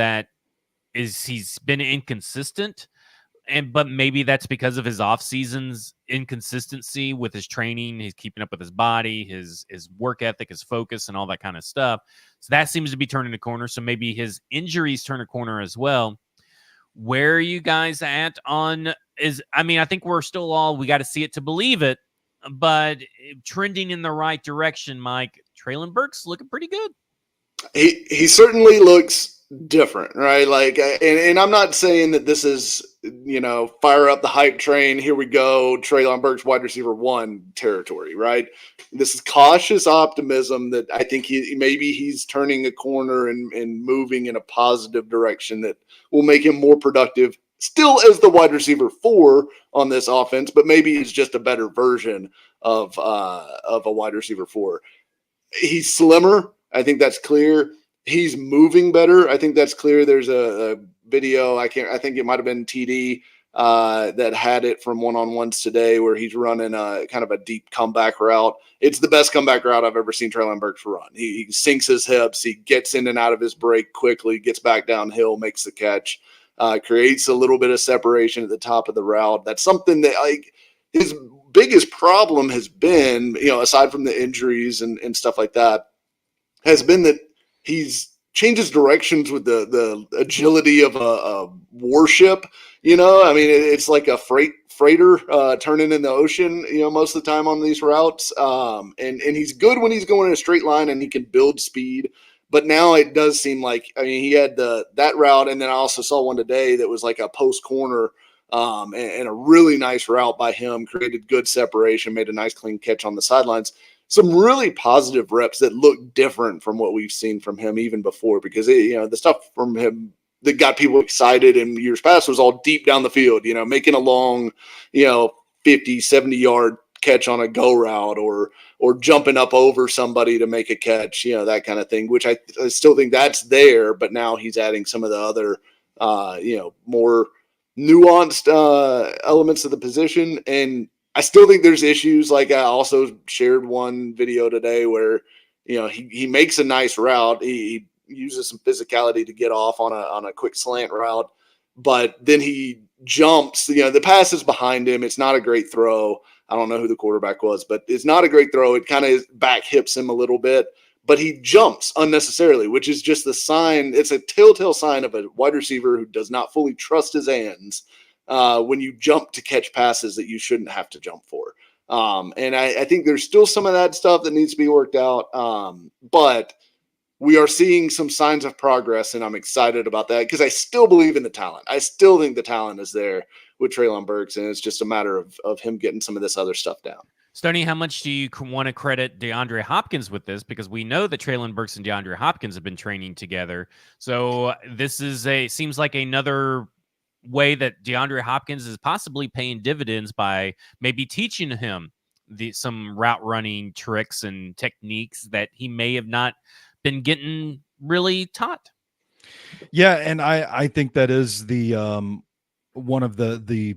he's been inconsistent. But maybe that's because of his off season's inconsistency with his training. He's keeping up with his body, his work ethic, his focus, and all that kind of stuff. So that seems to be turning a corner. So maybe his injuries turn a corner as well. Where are you guys at on I think we're still we got to see it to believe it, but trending in the right direction, Mike. Treylon Burks looking pretty good. He certainly looks different, right? Like, and I'm not saying that this is, fire up the hype train. Here we go. Treylon Burks, wide receiver 1 territory, right? This is cautious optimism that I think he's turning a corner and moving in a positive direction that will make him more productive still as the wide receiver 4 on this offense, but maybe he's just a better version of a wide receiver 4. He's slimmer. I think that's clear. He's moving better. I think that's clear. There's a video. I think it might've been TD that had it from one-on-ones today where he's running a kind of a deep comeback route. It's the best comeback route I've ever seen Treylon Burks run. He sinks his hips. He gets in and out of his break quickly, gets back downhill, makes the catch, creates a little bit of separation at the top of the route. That's something that his biggest problem has been, aside from the injuries and stuff like that, has been that he's changes directions with the agility of a warship. It's like a freighter turning in the ocean, most of the time on these routes. And he's good when he's going in a straight line and he can build speed. But now it does seem like, he had that route. And then I also saw one today that was like a post corner and a really nice route by him, created good separation, made a nice clean catch on the sidelines. Some really positive reps that look different from what we've seen from him even before, because the stuff from him that got people excited in years past was all deep down the field, making a long, 50, 70-yard catch on a go route or jumping up over somebody to make a catch, that kind of thing, which I still think that's there, but now he's adding some of the other, more nuanced elements of the position. And I still think there's issues. Like I also shared one video today where, he makes a nice route. He uses some physicality to get off on a quick slant route, but then he jumps, the pass is behind him. It's not a great throw. I don't know who the quarterback was, but it's not a great throw. It kind of back hips him a little bit, but he jumps unnecessarily, which is just the sign. It's a telltale sign of a wide receiver who does not fully trust his hands when you jump to catch passes that you shouldn't have to jump for. And I think there's still some of that stuff that needs to be worked out. But we are seeing some signs of progress, and I'm excited about that because I still believe in the talent. I still think the talent is there with Treylon Burks, and it's just a matter of him getting some of this other stuff down. Stoney, how much do you want to credit DeAndre Hopkins with this? Because we know that Treylon Burks and DeAndre Hopkins have been training together. So this seems like another way that DeAndre Hopkins is possibly paying dividends by maybe teaching him some route running tricks and techniques that he may have not been getting really taught. Yeah, and I think that is the one of the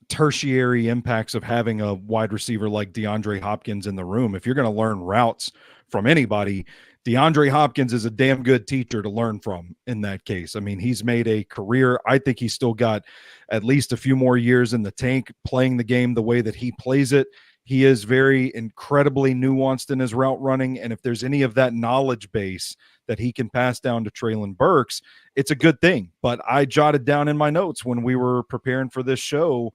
tertiary impacts of having a wide receiver like DeAndre Hopkins in the room. If you're going to learn routes from anybody, DeAndre Hopkins is a damn good teacher to learn from in that case. I mean, he's made a career. I think he's still got at least a few more years in the tank playing the game the way that he plays it. He is very incredibly nuanced in his route running. And if there's any of that knowledge base that he can pass down to Treylon Burks, it's a good thing. But I jotted down in my notes when we were preparing for this show,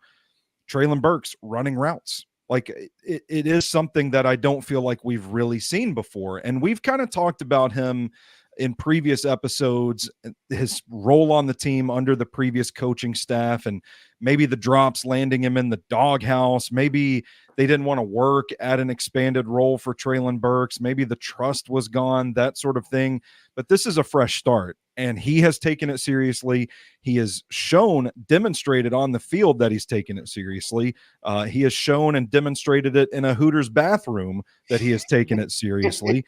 Treylon Burks running routes. Like it is something that I don't feel like we've really seen before. And we've kind of talked about him in previous episodes, his role on the team under the previous coaching staff, and maybe the drops landing him in the doghouse. Maybe they didn't want to work at an expanded role for Treylon Burks. Maybe the trust was gone, that sort of thing. But this is a fresh start, and he has taken it seriously. He has demonstrated on the field that he's taken it seriously. He has shown and demonstrated it in a Hooters bathroom that he has taken it seriously.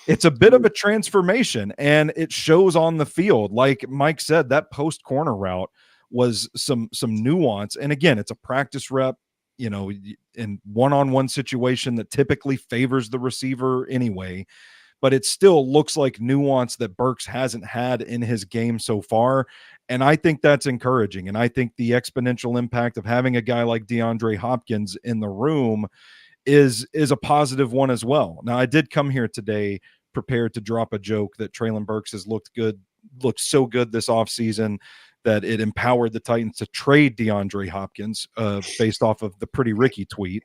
It's a bit of a transformation, and it shows on the field. Like Mike said, that post corner route was some nuance. And again, it's a practice rep, in one-on-one situation that typically favors the receiver anyway. But it still looks like nuance that Burks hasn't had in his game so far. And I think that's encouraging. And I think the exponential impact of having a guy like DeAndre Hopkins in the room is a positive one as well. Now, I did come here today prepared to drop a joke that Treylon Burks has looked so good this offseason that it empowered the Titans to trade DeAndre Hopkins based off of the Pretty Ricky tweet.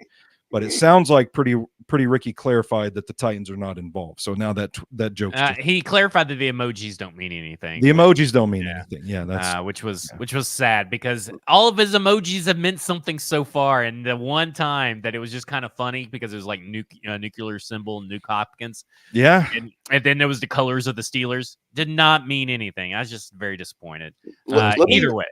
But it sounds like pretty Ricky clarified that the Titans are not involved. So now that joke's he clarified that the emojis don't mean anything. The emojis don't mean anything. Yeah, that's which was sad because all of his emojis have meant something so far, and the one time that it was just kind of funny because it was like nuclear symbol, Nuke Hopkins. Yeah, and then there was the colors of the Steelers. Did not mean anything. I was just very disappointed. Either way,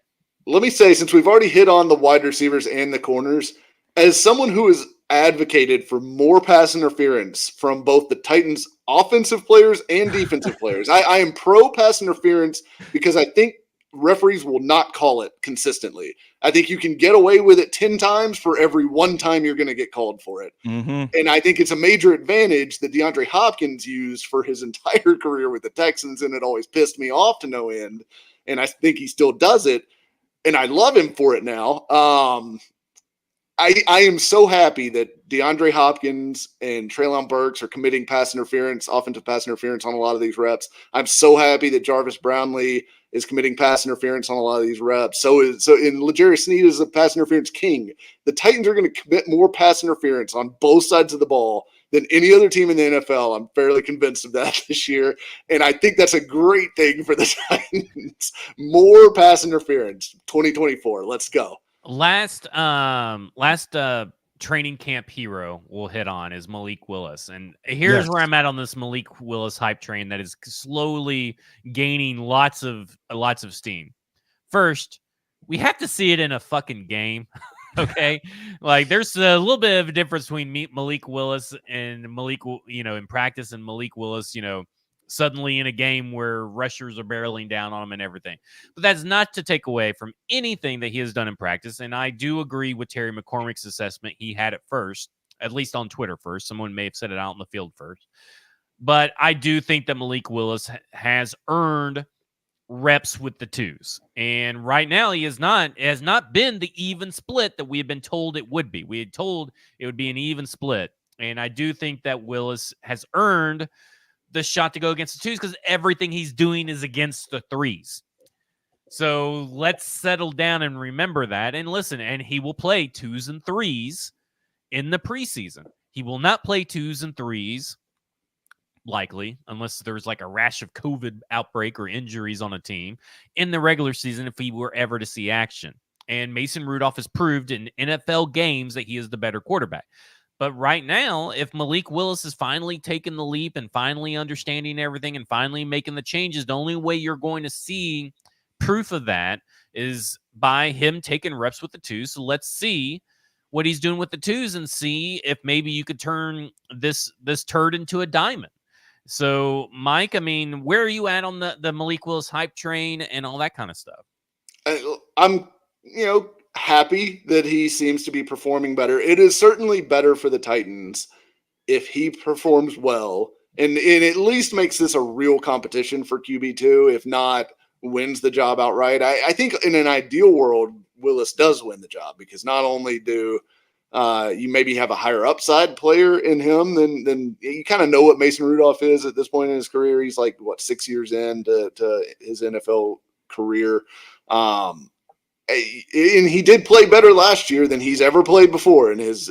let me say, since we've already hit on the wide receivers and the corners, as someone who has advocated for more pass interference from both the Titans' offensive players and defensive players, I am pro pass interference because I think referees will not call it consistently. I think you can get away with it 10 times for every one time you're going to get called for it. Mm-hmm. And I think it's a major advantage that DeAndre Hopkins used for his entire career with the Texans, and it always pissed me off to no end. And I think he still does it, and I love him for it now. I am so happy that DeAndre Hopkins and Treylon Burks are committing offensive pass interference on a lot of these reps. I'm so happy that Jarvis Brownlee is committing pass interference on a lot of these reps. So L'Jarius Sneed is a pass interference king. The Titans are going to commit more pass interference on both sides of the ball than any other team in the NFL. I'm fairly convinced of that this year. And I think that's a great thing for the Titans. More pass interference, 2024. Let's go. Last training camp hero we'll hit on is Malik Willis. And here's where I'm at on this Malik Willis hype train that is slowly gaining lots of steam. First, we have to see it in a fucking game. Okay. Like there's a little bit of a difference between Malik Willis and Malik, in practice, and Malik Willis, suddenly in a game where rushers are barreling down on him and everything. But that's not to take away from anything that he has done in practice. And I do agree with Terry McCormick's assessment. He had it first, at least on Twitter first. Someone may have said it out in the field first. But I do think that Malik Willis has earned reps with the twos. And right now it has not been the even split that we had been told it would be. We had told it would be an even split. And I do think that Willis has earned the shot to go against the twos because everything he's doing is against the threes. So let's settle down and remember that. And listen, and he will play twos and threes in the preseason. He will not play twos and threes, likely, unless there's like a rash of COVID outbreak or injuries on a team in the regular season if he were ever to see action. And Mason Rudolph has proved in NFL games that he is the better quarterback. But right now, if Malik Willis is finally taking the leap and finally understanding everything and finally making the changes, the only way you're going to see proof of that is by him taking reps with the twos. So let's see what he's doing with the twos and see if maybe you could turn this turd into a diamond. So, Mike, I mean, where are you at on the Malik Willis hype train and all that kind of stuff? I'm, happy that he seems to be performing better. It is certainly better for the Titans if he performs well, and it at least makes this a real competition for QB2, if not wins the job outright. I think in an ideal world, Willis does win the job because not only do you maybe have a higher upside player in him than you kind of know what Mason Rudolph is at this point in his career. He's like, 6 years into his NFL career. And he did play better last year than he's ever played before in his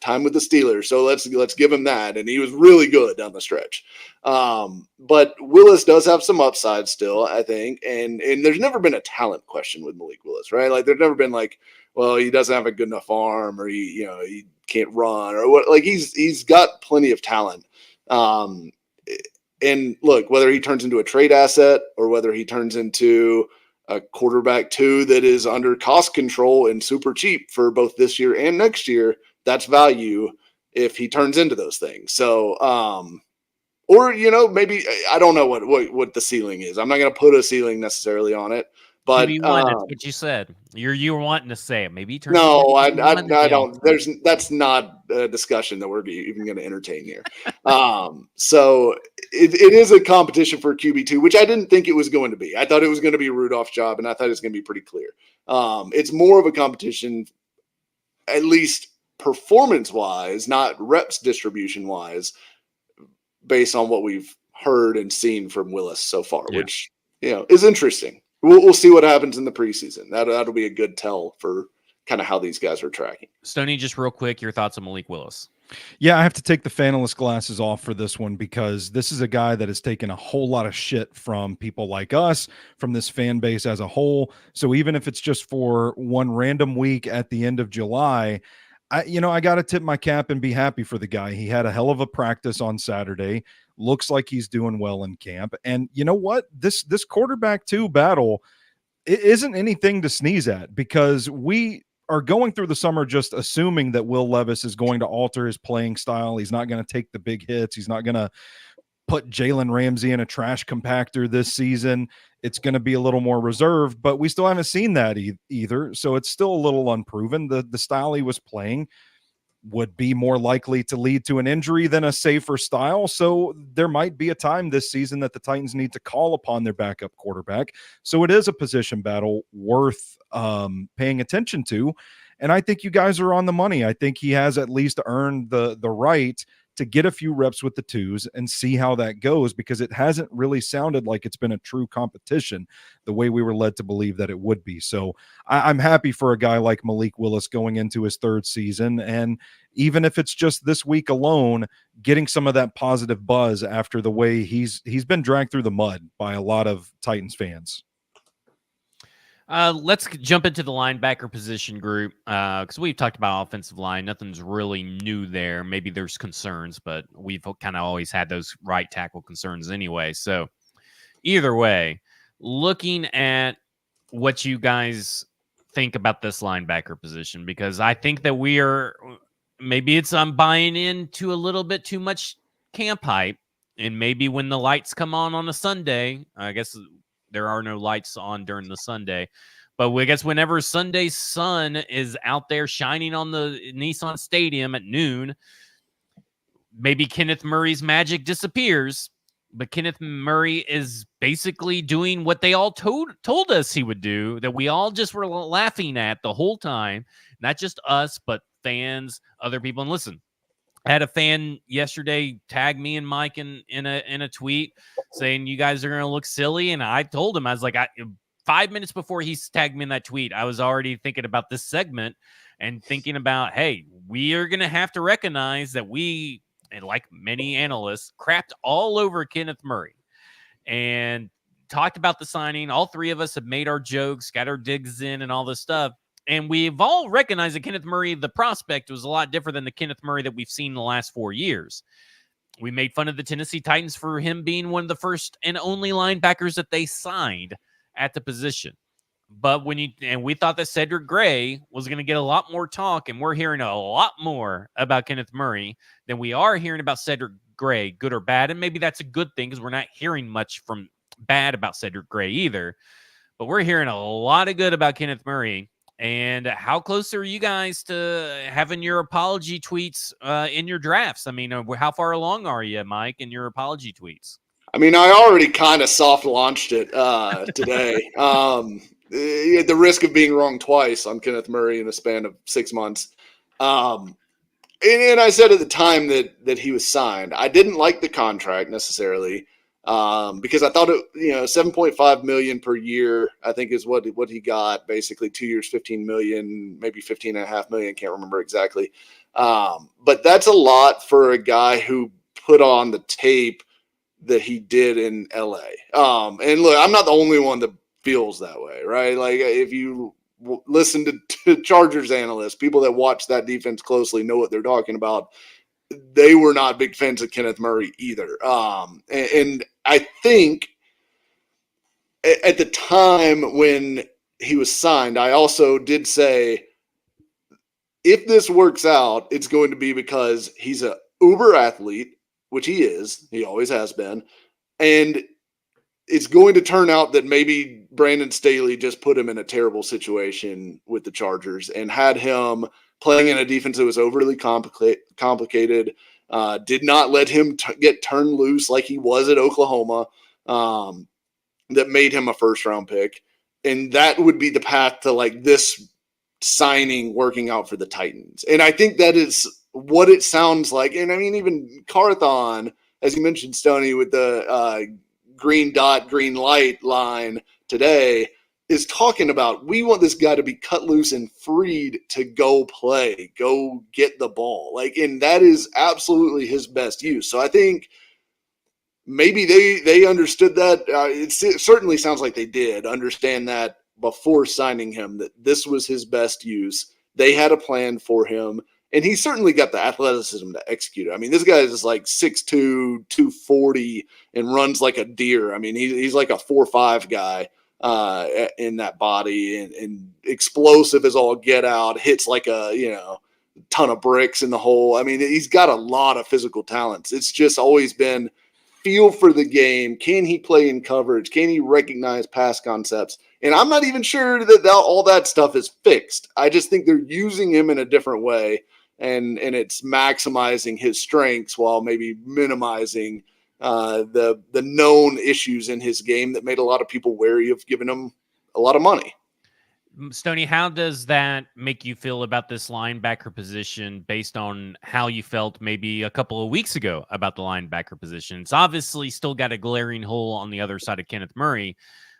time with the Steelers. So let's give him that. And he was really good down the stretch. But Willis does have some upside still, I think. And there's never been a talent question with Malik Willis, right? Like there's never been like, well, he doesn't have a good enough arm, or he can't run, or what. Like he's got plenty of talent. And look, whether he turns into a trade asset or whether he turns into a quarterback 2 that is under cost control and super cheap for both this year and next year, that's value if he turns into those things. So, or, maybe, I don't know what the ceiling is. I'm not going to put a ceiling necessarily on it, but that's what you said. You were wanting to say it. Maybe he turns. No, I don't. That's not a discussion that we're even going to entertain here. So it is a competition for QB2, which I didn't think it was going to be. I thought it was going to be Rudolph's job, and I thought it was going to be pretty clear. It's more of a competition, at least performance-wise, not reps distribution-wise, based on what we've heard and seen from Willis so far, which is interesting. We'll see what happens in the preseason. That'll be a good tell for kind of how these guys are tracking. Stoney, just real quick, your thoughts on Malik Willis? Yeah, I have to take the fanalist glasses off for this one because this is a guy that has taken a whole lot of shit from people like us, from this fan base as a whole. So even if it's just for one random week at the end of July, I got to tip my cap and be happy for the guy. He had a hell of a practice on Saturday. Looks like he's doing well in camp. And you know what? This quarterback 2 battle, it isn't anything to sneeze at because we are going through the summer just assuming that Will Levis is going to alter his playing style. He's not going to take the big hits. He's not going to put Jalen Ramsey in a trash compactor this season. It's going to be a little more reserved, but we still haven't seen that either. So it's still a little unproven. The style he was playing would be more likely to lead to an injury than a safer style. So there might be a time this season that the Titans need to call upon their backup quarterback. So it is a position battle worth paying attention to. And I think you guys are on the money. I think he has at least earned the right to get a few reps with the 2s and see how that goes, because it hasn't really sounded like it's been a true competition the way we were led to believe that it would be. So I'm happy for a guy like Malik Willis going into his 3rd season. And even if it's just this week alone, getting some of that positive buzz after the way he's been dragged through the mud by a lot of Titans fans. Let's jump into the linebacker position group because we've talked about offensive line. Nothing's really new there. Maybe there's concerns, but we've kind of always had those right tackle concerns anyway. So either way, looking at what you guys think about this linebacker position, because I think that I'm buying into a little bit too much camp hype, and maybe when the lights come on a Sunday, I guess there are no lights on during the Sunday, but I guess whenever Sunday's sun is out there shining on the Nissan Stadium at noon, maybe Kenneth Murray's magic disappears, but Kenneth Murray is basically doing what they all told us he would do, that we all just were laughing at the whole time, not just us, but fans, other people. And listen, I had a fan yesterday tag me and Mike in a tweet saying you guys are going to look silly. And I told him, I was like, 5 minutes before he tagged me in that tweet, I was already thinking about this segment and thinking about, hey, we are going to have to recognize that we, and like many analysts, crapped all over Kenneth Murray and talked about the signing. All 3 of us have made our jokes, got our digs in and all this stuff. And we've all recognized that Kenneth Murray, the prospect, was a lot different than the Kenneth Murray that we've seen in the last 4 years. We made fun of the Tennessee Titans for him being one of the first and only linebackers that they signed at the position. But we thought that Cedric Gray was going to get a lot more talk, and we're hearing a lot more about Kenneth Murray than we are hearing about Cedric Gray, good or bad. And maybe that's a good thing because we're not hearing much from bad about Cedric Gray either. But we're hearing a lot of good about Kenneth Murray. And how close are you guys to having your apology tweets in your drafts? I mean, how far along are you, Mike, in your apology tweets? I mean, I already kind of soft launched it today. At the risk of being wrong twice on Kenneth Murray in a span of 6 months. And I said at the time that he was signed, I didn't like the contract necessarily. Because I thought it, $7.5 million per year, I think is what he got, basically 2 years, $15 million, maybe $15.5 million. Can't remember exactly. But that's a lot for a guy who put on the tape that he did in LA. And look, I'm not the only one that feels that way, right? Like if you listen to Chargers analysts, people that watch that defense closely know what they're talking about. They were not big fans of Kenneth Murray either. And I think at the time when he was signed, I also did say, if this works out, it's going to be because he's an uber athlete, which he is. He always has been. And it's going to turn out that maybe Brandon Staley just put him in a terrible situation with the Chargers and had him playing in a defense that was overly complicated, did not let him get turned loose like he was at Oklahoma, that made him a first-round pick. And that would be the path to like this signing working out for the Titans. And I think that is what it sounds like. And I mean, even Carthon, as you mentioned, Stoney, with the green dot, green light line today, is talking about, we want this guy to be cut loose and freed to go play, go get the ball. Like, and that is absolutely his best use. So I think maybe they understood that. It certainly sounds like they did understand that before signing him, that this was his best use. They had a plan for him, and he certainly got the athleticism to execute it. I mean, this guy is like 6'2", 240, and runs like a deer. I mean, he's like a 4'5" guy in that body, and explosive as all get out, hits like a ton of bricks in the hole. I mean, he's got a lot of physical talents. It's just always been feel for the game. Can he play in coverage? Can he recognize pass concepts? And I'm not even sure that all that stuff is fixed. I just think they're using him in a different way, and it's maximizing his strengths while maybe minimizing the known issues in his game that made a lot of people wary of giving him a lot of money. Stoney, how does that make you feel about this linebacker position based on how you felt maybe a couple of weeks ago about the linebacker position? It's obviously still got a glaring hole on the other side of Kenneth Murray,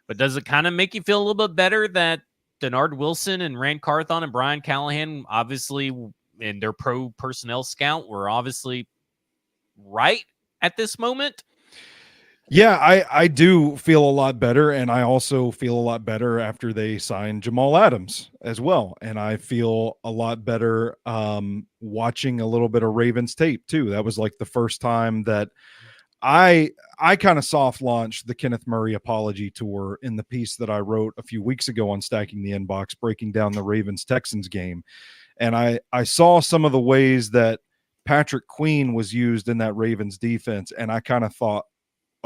but does it kind of make you feel a little bit better that Denard Wilson and Rand Carthon and Brian Callahan, obviously, in their pro personnel scout, were obviously right at this moment? Yeah, I do feel a lot better, and I also feel a lot better after they signed Jamal Adams as well. And I feel a lot better watching a little bit of Ravens tape too. That was like the first time that I kind of soft launched the Kenneth Murray apology tour in the piece that I wrote a few weeks ago on Stacking the Inbox, breaking down the Ravens-Texans game. And I saw some of the ways that Patrick Queen was used in that Ravens defense, and I kind of thought,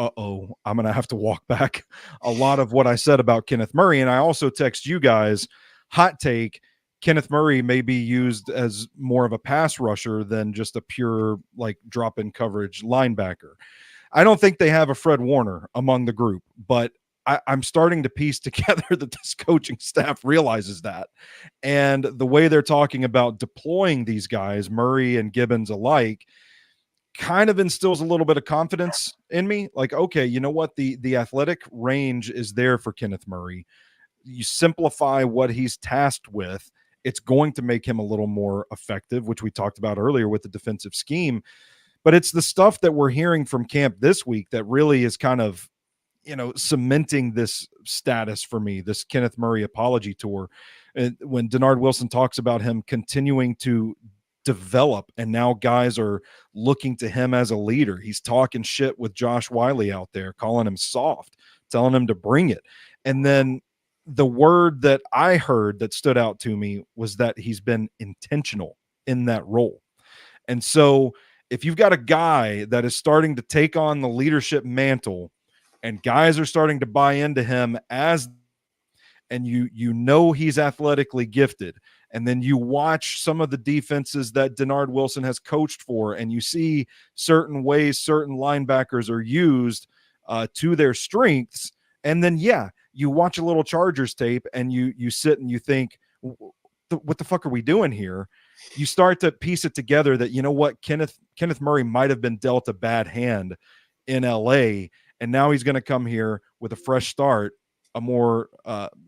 I'm going to have to walk back a lot of what I said about Kenneth Murray. And I also text you guys, hot take, Kenneth Murray may be used as more of a pass rusher than just a pure like drop-in coverage linebacker. I don't think they have a Fred Warner among the group, but I'm starting to piece together that this coaching staff realizes that. And the way they're talking about deploying these guys, Murray and Gibbons alike, kind of instills a little bit of confidence in me. Like, okay, you know what? The athletic range is there for Kenneth Murray. You simplify what he's tasked with, it's going to make him a little more effective, which we talked about earlier with the defensive scheme. But it's the stuff that we're hearing from camp this week that really is kind of, cementing this status for me, this Kenneth Murray apology tour. And when Denard Wilson talks about him continuing to develop, and now guys are looking to him as a leader. He's talking shit with Josh Wiley out there, calling him soft, telling him to bring it. And then the word that I heard that stood out to me was that he's been intentional in that role. And so if you've got a guy that is starting to take on the leadership mantle and guys are starting to buy into him and he's athletically gifted, and then you watch some of the defenses that Denard Wilson has coached for, and you see certain ways certain linebackers are used to their strengths, and then you watch a little Chargers tape and you sit and you think, what the fuck are we doing here? You start to piece it together that, you know what, Kenneth Murray might have been dealt a bad hand in LA, and now he's going to come here with a fresh start, a more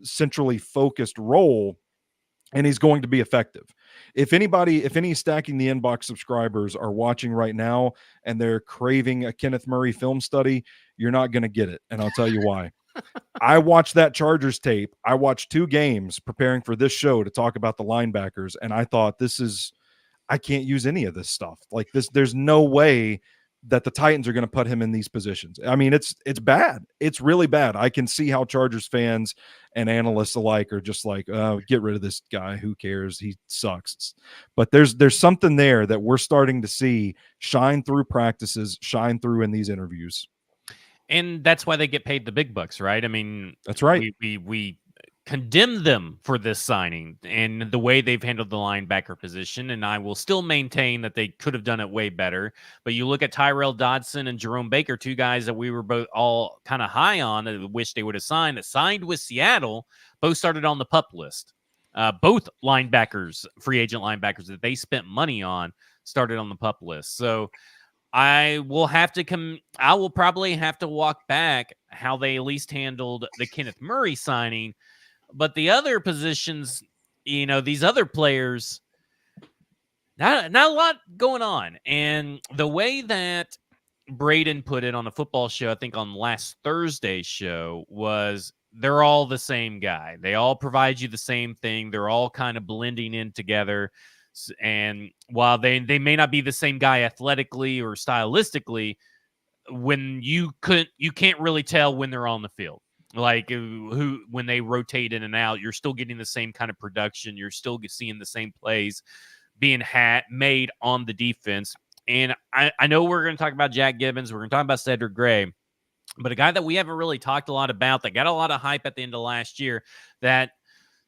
centrally focused role, and he's going to be effective. If any Stacking the Inbox subscribers are watching right now and they're craving a Kenneth Murray film study, you're not going to get it. And I'll tell you why. I watched that Chargers tape. I watched 2 games preparing for this show to talk about the linebackers, and I thought, I can't use any of this stuff. Like this, there's no way that the Titans are going to put him in these positions. I mean, it's bad. It's really bad. I can see how Chargers fans and analysts alike are just like, get rid of this guy. Who cares? He sucks. But there's something there that we're starting to see shine through practices, shine through in these interviews. And that's why they get paid the big bucks, right? I mean, that's right. We condemn them for this signing and the way they've handled the linebacker position, and I will still maintain that they could have done it way better. But you look at Tyrell Dodson and Jerome Baker, 2 guys that we were both all kind of high on that wish they would have signed, that signed with Seattle, both started on the PUP list. Both linebackers, free agent linebackers that they spent money on, started on the PUP list. So I will probably have to walk back how they at least handled the Kenneth Murray signing, But the other positions, these other players, not a lot going on. And the way that Braden put it on the football show, I think on last Thursday's show, was they're all the same guy. They all provide you the same thing. They're all kind of blending in together. And while they may not be the same guy athletically or stylistically, when you can't really tell when they're on the field. Like when they rotate in and out, you're still getting the same kind of production. You're still seeing the same plays being made on the defense. And I know we're going to talk about Jack Gibbons. We're going to talk about Cedric Gray. But a guy that we haven't really talked a lot about, that got a lot of hype at the end of last year, that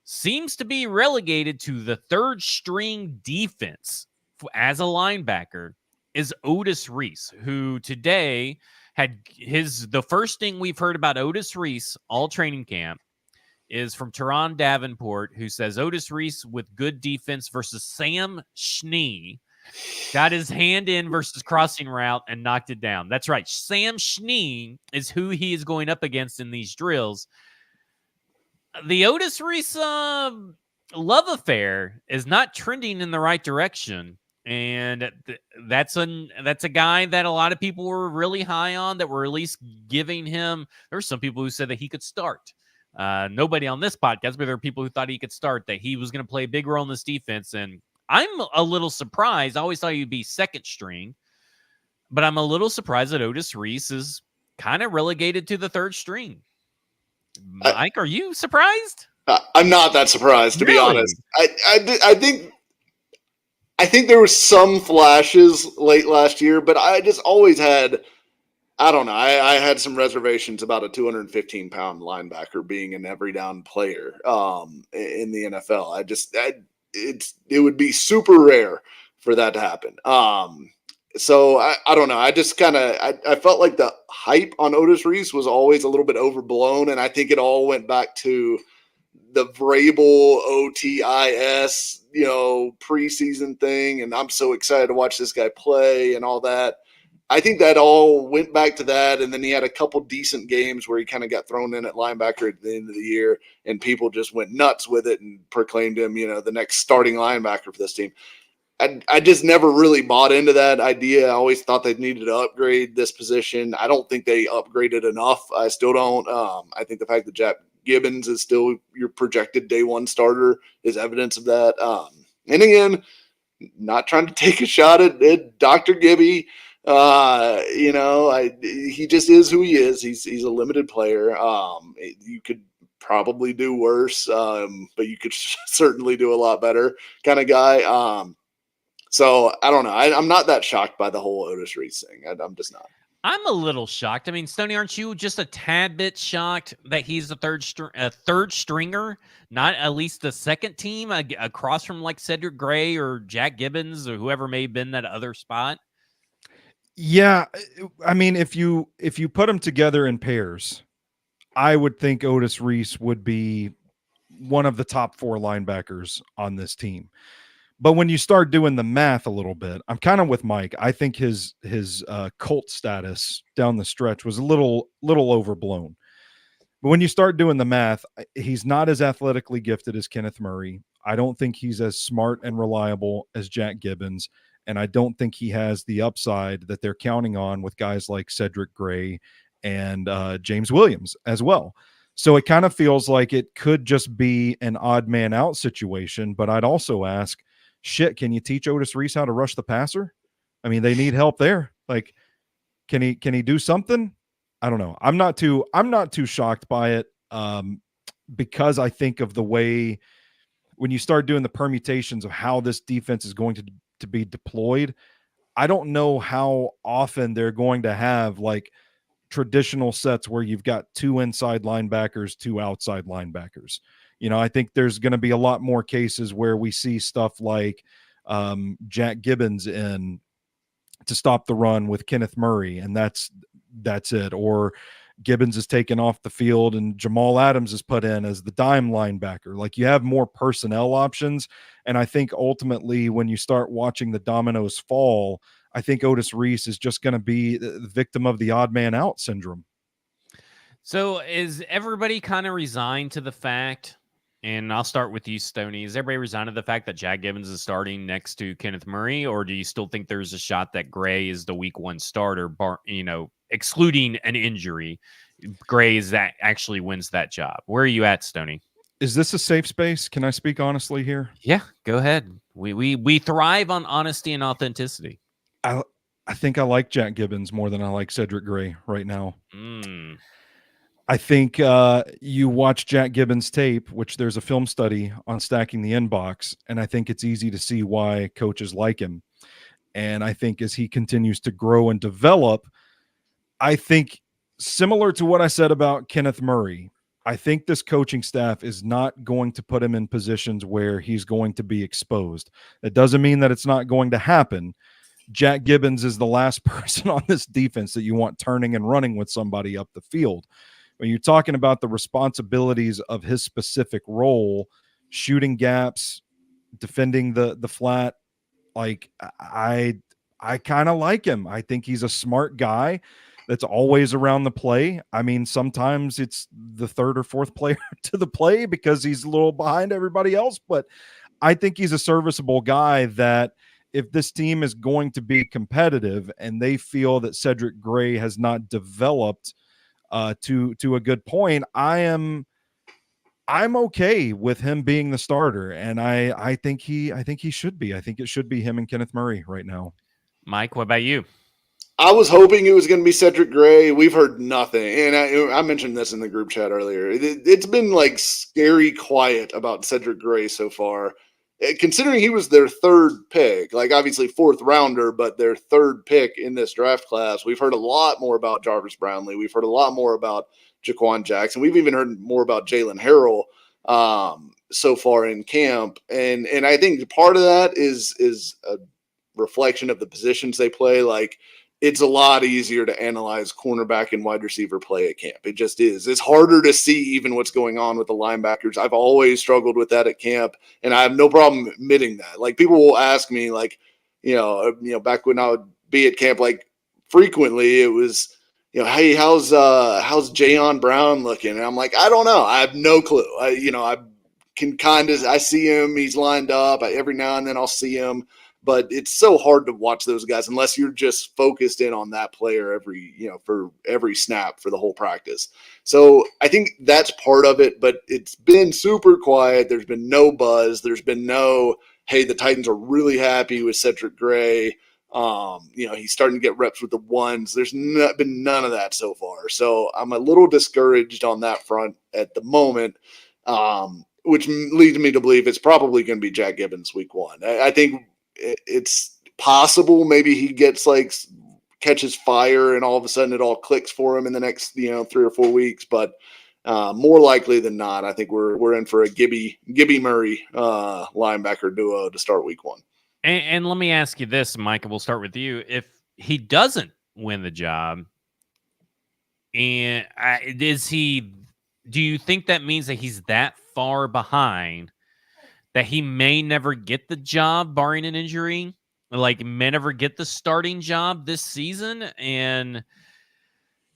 seems to be relegated to the third string defense as a linebacker, is Otis Reese, who today had the first thing we've heard about Otis Reese all training camp is from Teron Davenport, who says Otis Reese with good defense versus Sam Schnee got his hand in versus crossing route and knocked it down. That's right. Sam Schnee is who he is going up against in these drills. The Otis Reese love affair is not trending in the right direction. And that's a guy that a lot of people were really high on, that were at least giving him. There were some people who said that he could start. Nobody on this podcast, but there are people who thought he could start, that he was going to play a big role in this defense. And I'm a little surprised. I always thought he'd be second string, but I'm a little surprised that Otis Reese is kind of relegated to the third string. Mike, are you surprised? I'm not that surprised, to be honest. I think there were some flashes late last year, but I just always had, I don't know, I had some reservations about a 215-pound linebacker being an every down player in the NFL. It would be super rare for that to happen. So I don't know. I just kind of I felt like the hype on Otis Reese was always a little bit overblown, and I think it all went back to the Vrabel OTIS, preseason thing, and I'm so excited to watch this guy play and all that. I think that all went back to that, and then he had a couple decent games where he kind of got thrown in at linebacker at the end of the year, and people just went nuts with it and proclaimed him, the next starting linebacker for this team. I just never really bought into that idea. I always thought they needed to upgrade this position. I don't think they upgraded enough. I still don't. I think the fact that Jack Gibbons is still your projected day one starter is evidence of that. And again, not trying to take a shot at Dr. Gibby. He just is who he is. He's a limited player. You could probably do worse, but you could certainly do a lot better kind of guy. So I don't know. I'm not that shocked by the whole Otis Reese thing. I'm just not. I'm a little shocked. I mean, Stoney, aren't you just a tad bit shocked that he's a third stringer, not at least the second team across from like Cedric Gray or Jack Gibbons or whoever may have been that other spot? Yeah, I mean, if you put them together in pairs, I would think Otis Reese would be one of the top 4 linebackers on this team. But when you start doing the math a little bit, I'm kind of with Mike. I think his cult status down the stretch was a little overblown. But when you start doing the math, he's not as athletically gifted as Kenneth Murray. I don't think he's as smart and reliable as Jack Gibbons. And I don't think he has the upside that they're counting on with guys like Cedric Gray and James Williams as well. So it kind of feels like it could just be an odd man out situation. But I'd also ask, shit, can you teach Otis Reese how to rush the passer? I mean, they need help there. Like, can he do something? I don't know. I'm not too shocked by it because I think of the way when you start doing the permutations of how this defense is going to be deployed, I don't know how often they're going to have like traditional sets where you've got 2 inside linebackers, 2 outside linebackers. I think there's going to be a lot more cases where we see stuff like Jack Gibbons in to stop the run with Kenneth Murray, and that's it. Or Gibbons is taken off the field and Jamal Adams is put in as the dime linebacker. Like, you have more personnel options. And I think ultimately when you start watching the dominoes fall, I think Otis Reese is just going to be the victim of the odd man out syndrome. So is everybody kind of resigned to the fact And I'll start with you, Stoney. Is everybody resigned to the fact that Jack Gibbons is starting next to Kenneth Murray, or do you still think there's a shot that Gray is the week 1 starter, excluding an injury? Gray is that actually wins that job. Where are you at, Stoney? Is this a safe space? Can I speak honestly here? Yeah, go ahead. We thrive on honesty and authenticity. I think I like Jack Gibbons more than I like Cedric Gray right now. I think you watch Jack Gibbons tape, which there's a film study on stacking the inbox, and I think it's easy to see why coaches like him. And I think as he continues to grow and develop, I think similar to what I said about Kenneth Murray, I think this coaching staff is not going to put him in positions where he's going to be exposed. That doesn't mean that it's not going to happen. Jack Gibbons is the last person on this defense that you want turning and running with somebody up the field. When you're talking about the responsibilities of his specific role, shooting gaps, defending the flat, like I kind of like him. I think he's a smart guy that's always around the play. I mean, sometimes it's the third or fourth player to the play because he's a little behind everybody else, but I think he's a serviceable guy that if this team is going to be competitive and they feel that Cedric Gray has not developed to a good point, I'm okay with him being the starter, and I think he should be. I think it should be him and Kenneth Murray right now. Mike, what about you? I was hoping it was going to be Cedric Gray. We've heard nothing, and I mentioned this in the group chat earlier. It's been like scary quiet about Cedric Gray so far, considering he was their third pick. Like obviously 4th rounder, but their third pick in this draft class. We've heard a lot more about Jarvis Brownlee. We've heard a lot more about Jaquan Jackson. We've even heard more about Jalen Harrell so far in camp, and I think part of that is a reflection of the positions they play. Like it's a lot easier to analyze cornerback and wide receiver play at camp. It just is. It's harder to see even what's going on with the linebackers. I've always struggled with that at camp, and I have no problem admitting that. Like people will ask me, like, back when I would be at camp, like frequently it was, hey, how's Jayon Brown looking? And I'm like, I don't know. I have no clue. I can I see him. He's lined up. Every now and then I'll see him. But it's so hard to watch those guys unless you're just focused in on that player for every snap for the whole practice. So I think that's part of it, but it's been super quiet. There's been no buzz. There's been no, hey, the Titans are really happy with Cedric Gray. He's starting to get reps with the ones. There's been none of that so far. So I'm a little discouraged on that front at the moment, which leads me to believe it's probably going to be Jack Gibbons week 1. I think it's possible maybe he catches fire and all of a sudden it all clicks for him in the next 3 or 4 weeks, but more likely than not, I think we're in for a Gibby Murray linebacker duo to start week 1. And let me ask you this, Mike, and we'll start with you. If he doesn't win the job, and do you think that means that he's that far behind that he may never get the job, barring an injury, like may never get the starting job this season? And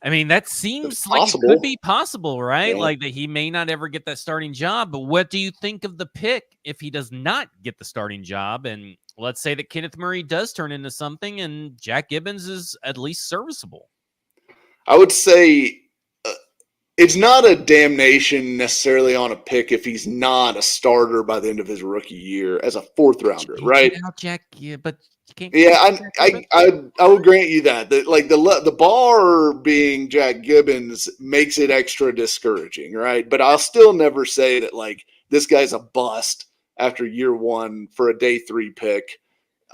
I mean, that seems like it could be possible, right? Yeah. Like that he may not ever get that starting job. But what do you think of the pick if he does not get the starting job? And let's say that Kenneth Murray does turn into something and Jack Gibbons is at least serviceable. I would say it's not a damnation necessarily on a pick if he's not a starter by the end of his rookie year as a 4th rounder, right? Jack, yeah, but you can't. Yeah, I will grant you that. The bar being Jack Gibbons makes it extra discouraging, right? But I'll still never say that like this guy's a bust after year 1 for a day 3 pick.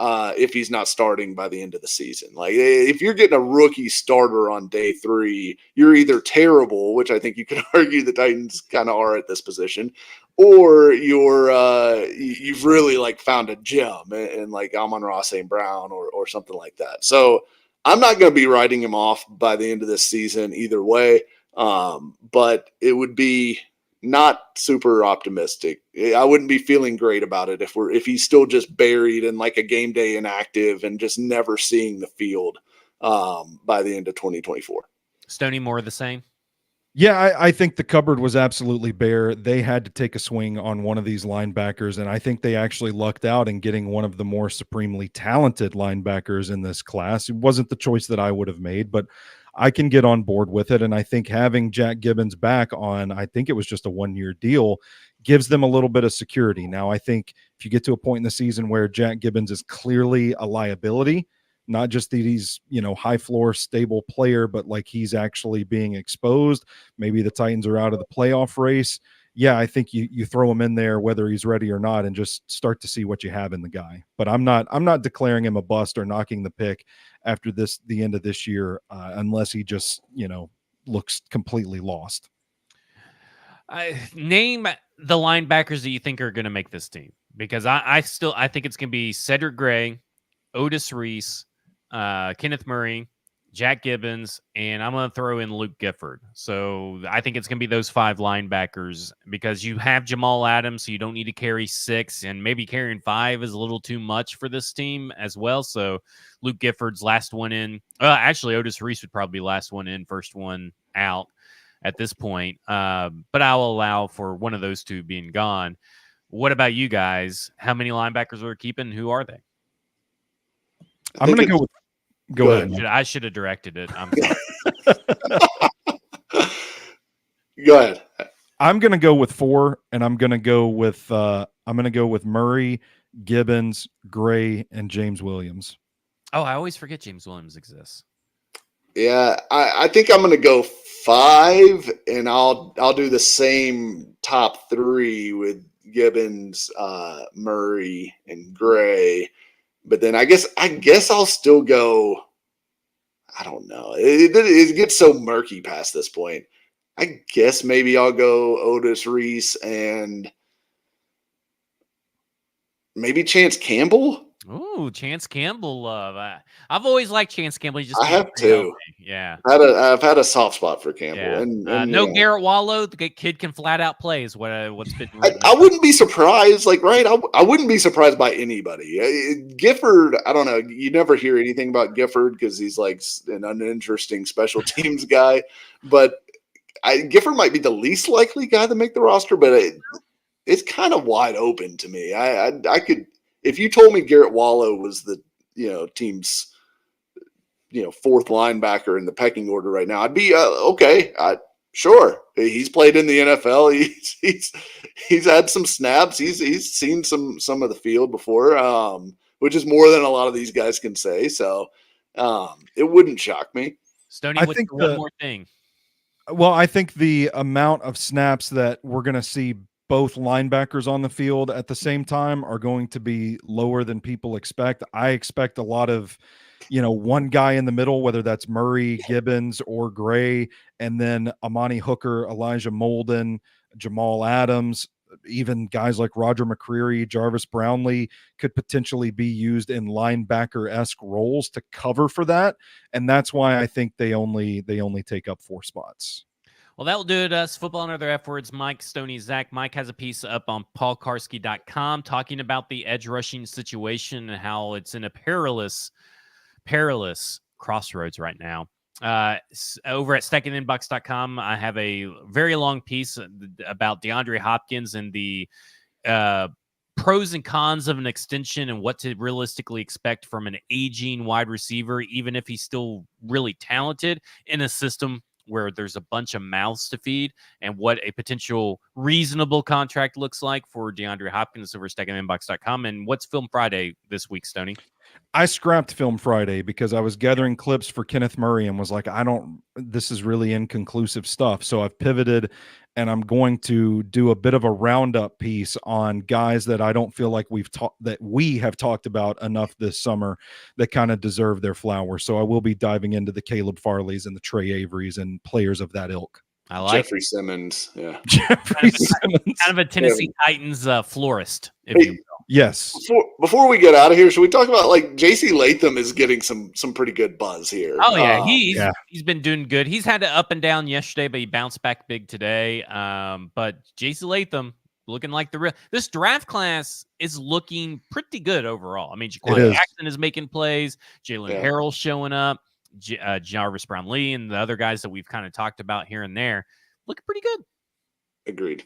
If he's not starting by the end of the season. Like if you're getting a rookie starter on day 3, you're either terrible, which I think you could argue the Titans kind of are at this position, or you've really like found a gem and like Amon-Ra St. Brown or something like that. So I'm not going to be writing him off by the end of this season either way. But it would be not super optimistic. I wouldn't be feeling great about it if he's still just buried in like a game day inactive and just never seeing the field by the end of 2024. Stoney, more of the same? Yeah, I think the cupboard was absolutely bare. They had to take a swing on one of these linebackers, and I think they actually lucked out in getting one of the more supremely talented linebackers in this class. It wasn't the choice that I would have made, but I can get on board with it. And I think having Jack Gibbons back on, I think it was just a 1-year deal, gives them a little bit of security. Now, I think if you get to a point in the season where Jack Gibbons is clearly a liability, not just that he's, high floor, stable player, but like he's actually being exposed. Maybe the Titans are out of the playoff race. Yeah, I think you throw him in there whether he's ready or not and just start to see what you have in the guy. But I'm not declaring him a bust or knocking the pick after the end of this year unless he just, looks completely lost. Name the linebackers that you think are going to make this team, because I think it's going to be Cedric Gray, Otis Reese, Kenneth Murray, Jack Gibbons, and I'm going to throw in Luke Gifford. So I think it's going to be those 5 linebackers, because you have Jamal Adams, so you don't need to carry 6, and maybe carrying 5 is a little too much for this team as well. So Luke Gifford's last one in. Actually, Otis Reese would probably be last one in, first one out at this point. But I'll allow for one of those 2 being gone. What about you guys? How many linebackers are keeping? Who are they? I'm going to go with. Go ahead. I should have directed it. I'm sorry. Go ahead. I'm going to go with 4, and I'm going to go with Murray, Gibbons, Gray, and James Williams. Oh, I always forget James Williams exists. Yeah, I think I'm going to go 5, and I'll do the same top 3 with Gibbons, Murray, and Gray. But then I guess I'll still go. I don't know. It gets so murky past this point. I guess maybe I'll go Otis Reese and maybe Chance Campbell. Ooh, Chance Campbell love. I've always liked Chance Campbell. I have too. Yeah, I've had a soft spot for Campbell. Yeah. And no Garrett Wallow. The kid can flat out play is what's been. I wouldn't be surprised. I wouldn't be surprised by anybody. Gifford, I don't know. You never hear anything about Gifford because he's like an uninteresting special teams guy. But Gifford might be the least likely guy to make the roster. But it's kind of wide open to me. I could. If you told me Garrett Wallow was the team's 4th linebacker in the pecking order right now, I'd be okay. Sure, he's played in the NFL. He's had some snaps. He's seen some of the field before, which is more than a lot of these guys can say. So it wouldn't shock me. Stoney, I what's think one more thing? Well, I think the amount of snaps that we're going to see both linebackers on the field at the same time are going to be lower than people expect. I expect a lot of, one guy in the middle, whether that's Murray, Gibbons, or Gray, and then Amani Hooker, Elijah Molden, Jamal Adams, even guys like Roger McCreary, Jarvis Brownlee could potentially be used in linebacker-esque roles to cover for that. And that's why I think they only take up 4 spots. Well, that will do it. Us Football and Other F Words. Mike, Stoney, Zach. Mike has a piece up on paulkarski.com talking about the edge rushing situation and how it's in a perilous crossroads right now. Over at stackingthinbox.com, I have a very long piece about DeAndre Hopkins and the pros and cons of an extension and what to realistically expect from an aging wide receiver, even if he's still really talented in a system where there's a bunch of mouths to feed, and what a potential reasonable contract looks like for DeAndre Hopkins over stackingthinbox.com. And what's Film Friday this week, Stoney? I scrapped Film Friday because I was gathering clips for Kenneth Murray and was like, this is really inconclusive stuff. So I've pivoted and I'm going to do a bit of a roundup piece on guys that I don't feel like we have talked about enough this summer that kind of deserve their flowers. So I will be diving into the Caleb Farleys and the Trey Averys and players of that ilk. I like Jeffrey Simmons. Yeah. Kind of a Tennessee Titans florist, if you will. Yes. Before we get out of here, should we talk about J.C. Latham is getting some pretty good buzz here? Oh yeah, he's been doing good. He's had an up and down yesterday, but he bounced back big today. But J.C. Latham looking like the real. This draft class is looking pretty good overall. I mean, Jaquan Jackson is making plays. Jalen Harrell showing up. Jarvis Brownlee and the other guys that we've kind of talked about here and there. looking pretty good. Agreed.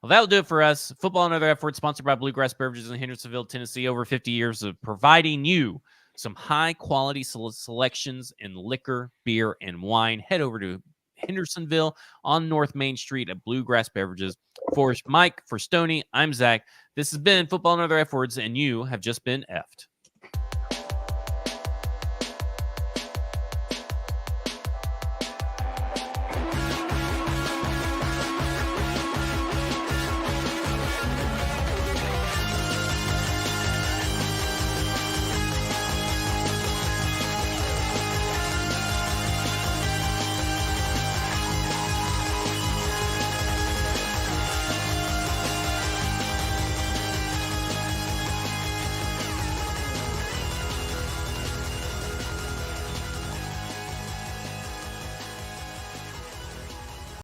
Well, that'll do it for us. Football and Other Efforts, sponsored by Bluegrass Beverages in Hendersonville, Tennessee. Over 50 years of providing you some high-quality selections in liquor, beer, and wine. Head over to Hendersonville on North Main Street at Bluegrass Beverages. For Mike, for Stoney, I'm Zach. This has been Football and Other F Words, and you have just been effed.